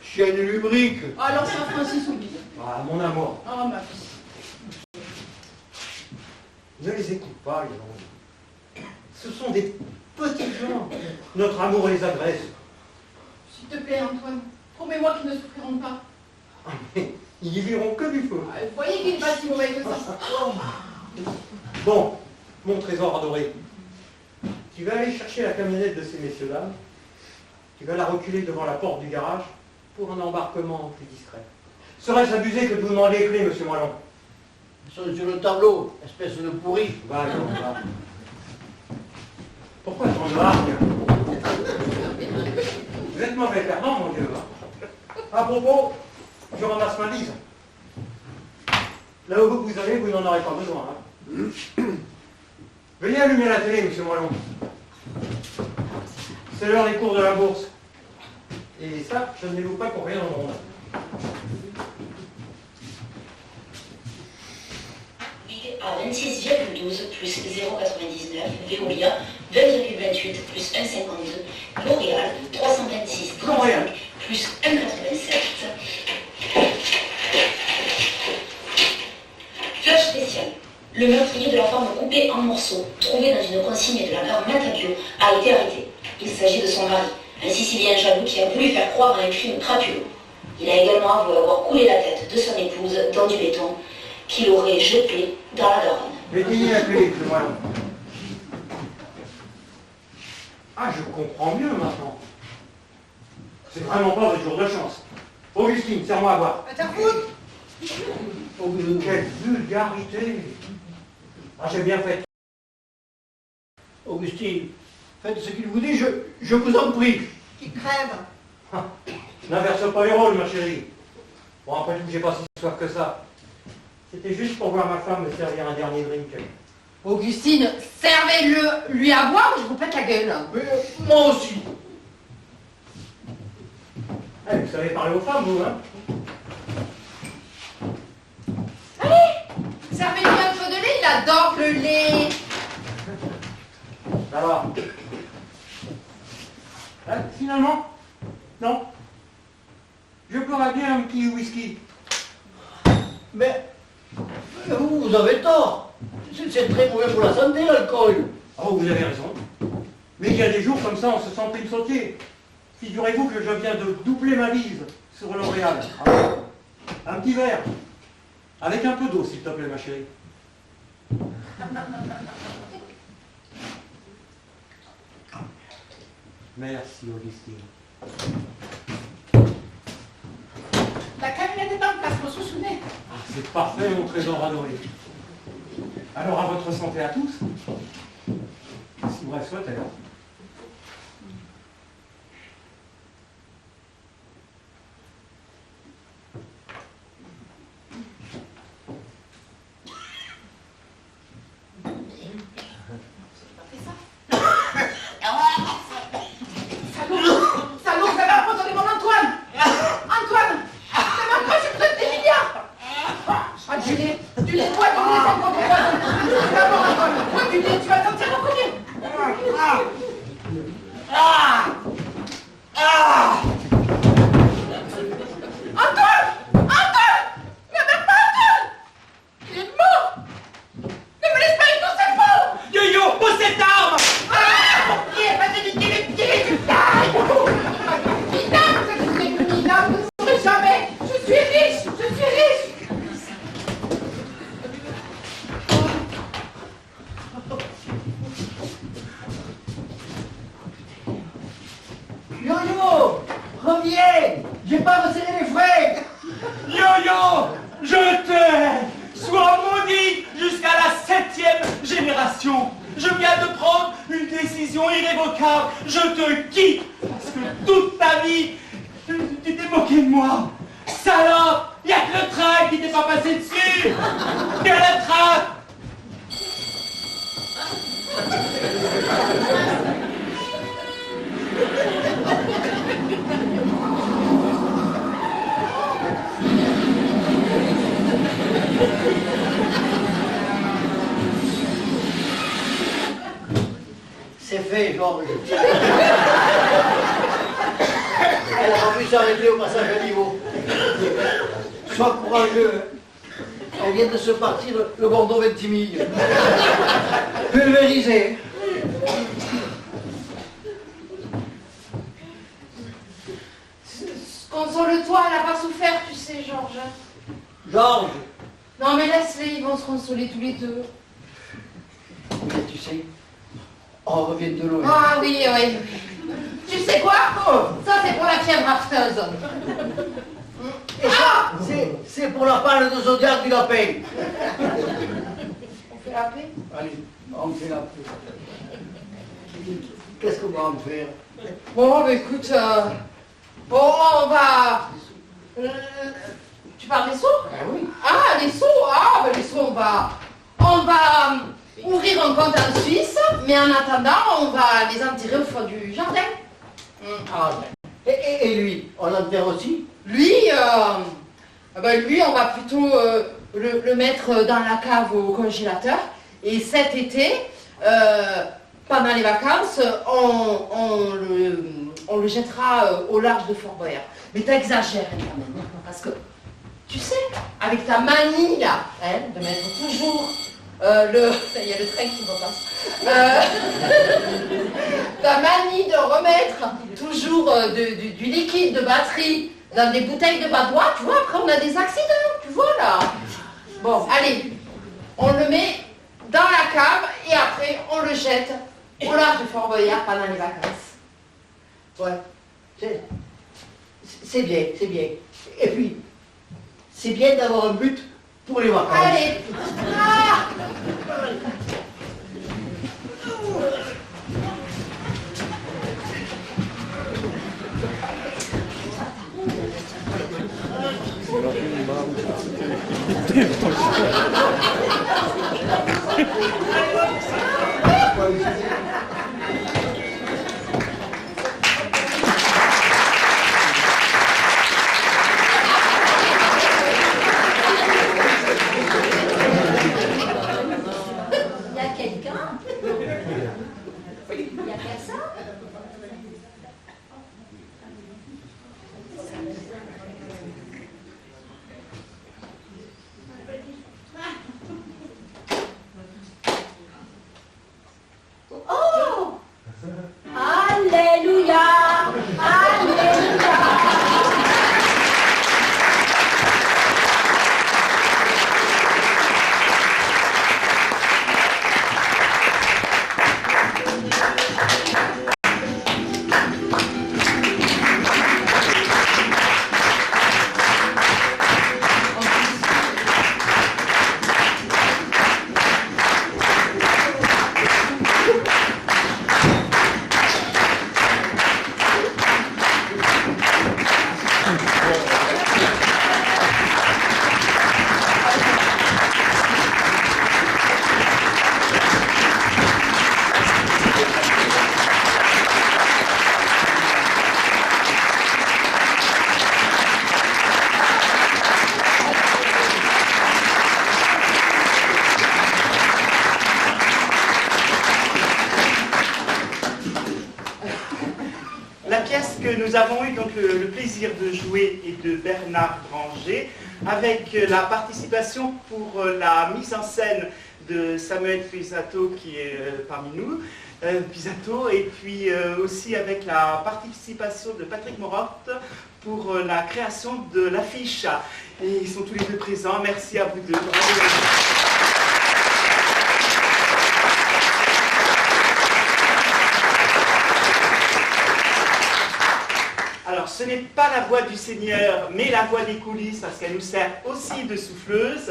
Chienne lubrique. Alors, Saint-Francis oublie. Ah, mon amour, Oh, ma fille. ne les écoute pas, Yolande. Ce sont des petits gens. Notre amour les agresse. S'il te plaît, Antoine, promets-moi qu'ils ne souffriront pas. Mais ils n'y verront que du feu. Vous voyez qu'il n'est pas si mauvais que ça. Bon, mon trésor adoré, tu vas aller chercher la camionnette de ces messieurs-dames, tu vas la reculer devant la porte du garage pour un embarquement plus discret. Serait-ce abusé que de vous demander les clés, monsieur Moellon? Ils sont sur le tableau, espèce de pourri. Va, allons, va. Pourquoi tant de hargne? Vous êtes mauvais perdant, mon Dieu. Hein. À propos, je ramasse ma lise. Là où vous allez, vous n'en aurez pas besoin. Hein. Veuillez allumer la télé, monsieur Moellon. C'est l'heure des cours de la bourse. Et ça, je ne les loue pas pour rien au monde. À 26,12 plus 0,99, Veolia 20,28 plus 1,52, L'Oréal 326,35 L'Oréal. plus 1,87. Flash spécial. Le meurtrier de la femme coupée en morceaux, trouvé dans une consigne de la gare Matavio, a été arrêté. Il s'agit de son mari, un Sicilien jaloux qui a voulu faire croire à un crime crapuleux. Il a également avoué avoir coulé la tête de son épouse dans du béton qu'il aurait jeté dans la Garonne. Éteignez la télé, monsieur Moellon. Ah, je comprends mieux maintenant. C'est vraiment pas votre jour de chance. Augustine, serre-moi à boire. Quelle vulgarité! Ah, j'ai bien fait. Augustine, faites ce qu'il vous dit, je vous en prie. Qui crève. Ah, n'inverse pas les rôles, ma chérie. Bon, après tout, j'ai pas si soif que ça. C'était juste pour voir ma femme me servir un dernier drink. Augustine, servez-le lui à boire, je vous pète la gueule. Mais moi aussi. Eh, vous savez parler aux femmes, vous, hein? Allez, servez-lui un peu de lait, il adore le lait. Alors. Finalement, non. Je boirais bien un petit whisky. Mais vous avez tort. C'est très mauvais pour la santé, l'alcool. Oh, vous avez raison. Mais il y a des jours comme ça, on se sent pris de sautier. Figurez-vous que je viens de doubler ma mise sur L'Oréal. Un petit verre. Avec un peu d'eau, s'il te plaît, ma chérie. Merci, Augustine. La camionnette est en place, vous vous souvenez? Ah, c'est parfait, mon trésor adoré. Alors, à votre santé à tous. Si bref soit, alors. Salaud, vous avez abandonné mon Antoine. reviens. J'ai pas resserré les frais. Yo-yo, je t'aime. Sois maudit jusqu'à la 7e génération. Je viens de prendre une décision irrévocable. Je te quitte parce que toute ta vie, tu t'es moqué de moi. Salope, il n'y a que le train qui t'est pas passé dessus. Viens le train. C'est fait, Georges. Elle a pas pu s'arrêter au passage à niveau. Sois courageux. Elle vient de se partir le Bordeaux Ventimille. Pulvérisé. Console-toi, elle n'a pas souffert, tu sais, Georges. Georges. Non, mais laisse-les, ils vont se consoler tous les deux. Mais tu sais, on revient de loin. Ah oui, oui. Tu sais quoi? Ça, c'est pour la fièvre afteuse. Et ça, c'est pour la panne de zodiaque du lapin. On fait la paix? Allez, on fait la paix. Qu'est-ce qu'on va en faire? Bon, bah écoute, bon, on va... tu parles des seaux? Ah oui. Ah, les seaux, ah, ben les seaux, on va ouvrir un compte en Suisse, mais en attendant, on va les enterrer au fond du jardin. Ah, et lui, on l'enterre aussi? Lui, lui, on va plutôt le mettre dans la cave au congélateur. Et cet été, pendant les vacances, on le jettera au large de Fort Boyard. Mais t'exagères quand même, parce que, tu sais, avec ta manie là, hein, de mettre toujours il y a le train qui repasse. Ta manie de remettre toujours du liquide de batterie dans des bouteilles de badois, tu vois, après on a des accidents, tu vois là. Bon, allez, on le met dans la cave et après on le jette au large de Fort Boyard pendant les vacances. Ouais, c'est bien, c'est bien. Et puis, c'est bien d'avoir un but pour les vacances. Allez. Ah. Il y a quelqu'un? Il y a personne? Oh! Alléluia! Alléluia! La pièce que nous avons eu donc le plaisir de jouer est de Bernard Granger, avec la participation pour la mise en scène de Samuel Pisato qui est parmi nous, Pisato, et puis aussi avec la participation de Patrick Mororte pour la création de l'affiche. Et ils sont tous les deux présents. Merci à vous deux. Alors, ce n'est pas la voix du Seigneur, mais la voix des coulisses, parce qu'elle nous sert aussi de souffleuse.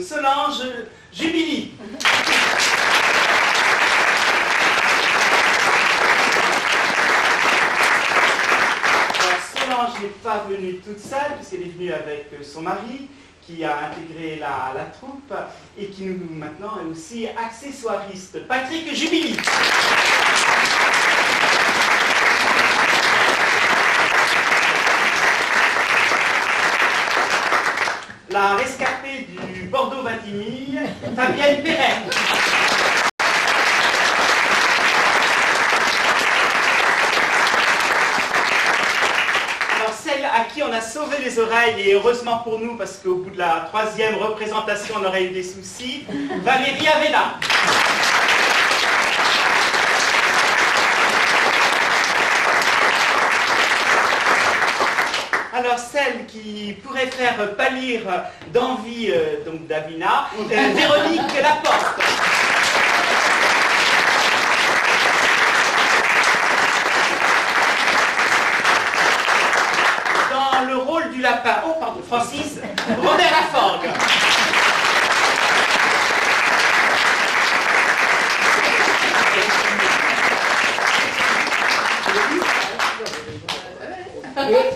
Solange Jubilee. Solange n'est pas venue toute seule, puisqu'elle est venue avec son mari, qui a intégré la troupe, et qui nous maintenant est aussi accessoiriste. Patrick Jubilee. La rescapée du Bordeaux-Vintimille, Fabienne Perret. Alors celle à qui on a sauvé les oreilles, et heureusement pour nous, parce qu'au bout de la 3e représentation, on aurait eu des soucis, Valérie Avena. Alors celle qui pourrait faire pâlir d'envie donc Davina, Véronique Laporte. Dans le rôle du lapin, oh pardon, Francis, Robert Laforgue.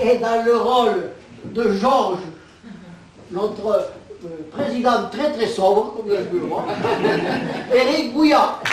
Et dans le rôle de Georges, notre président très très sobre, comme je peux le voir, Éric Bouillard.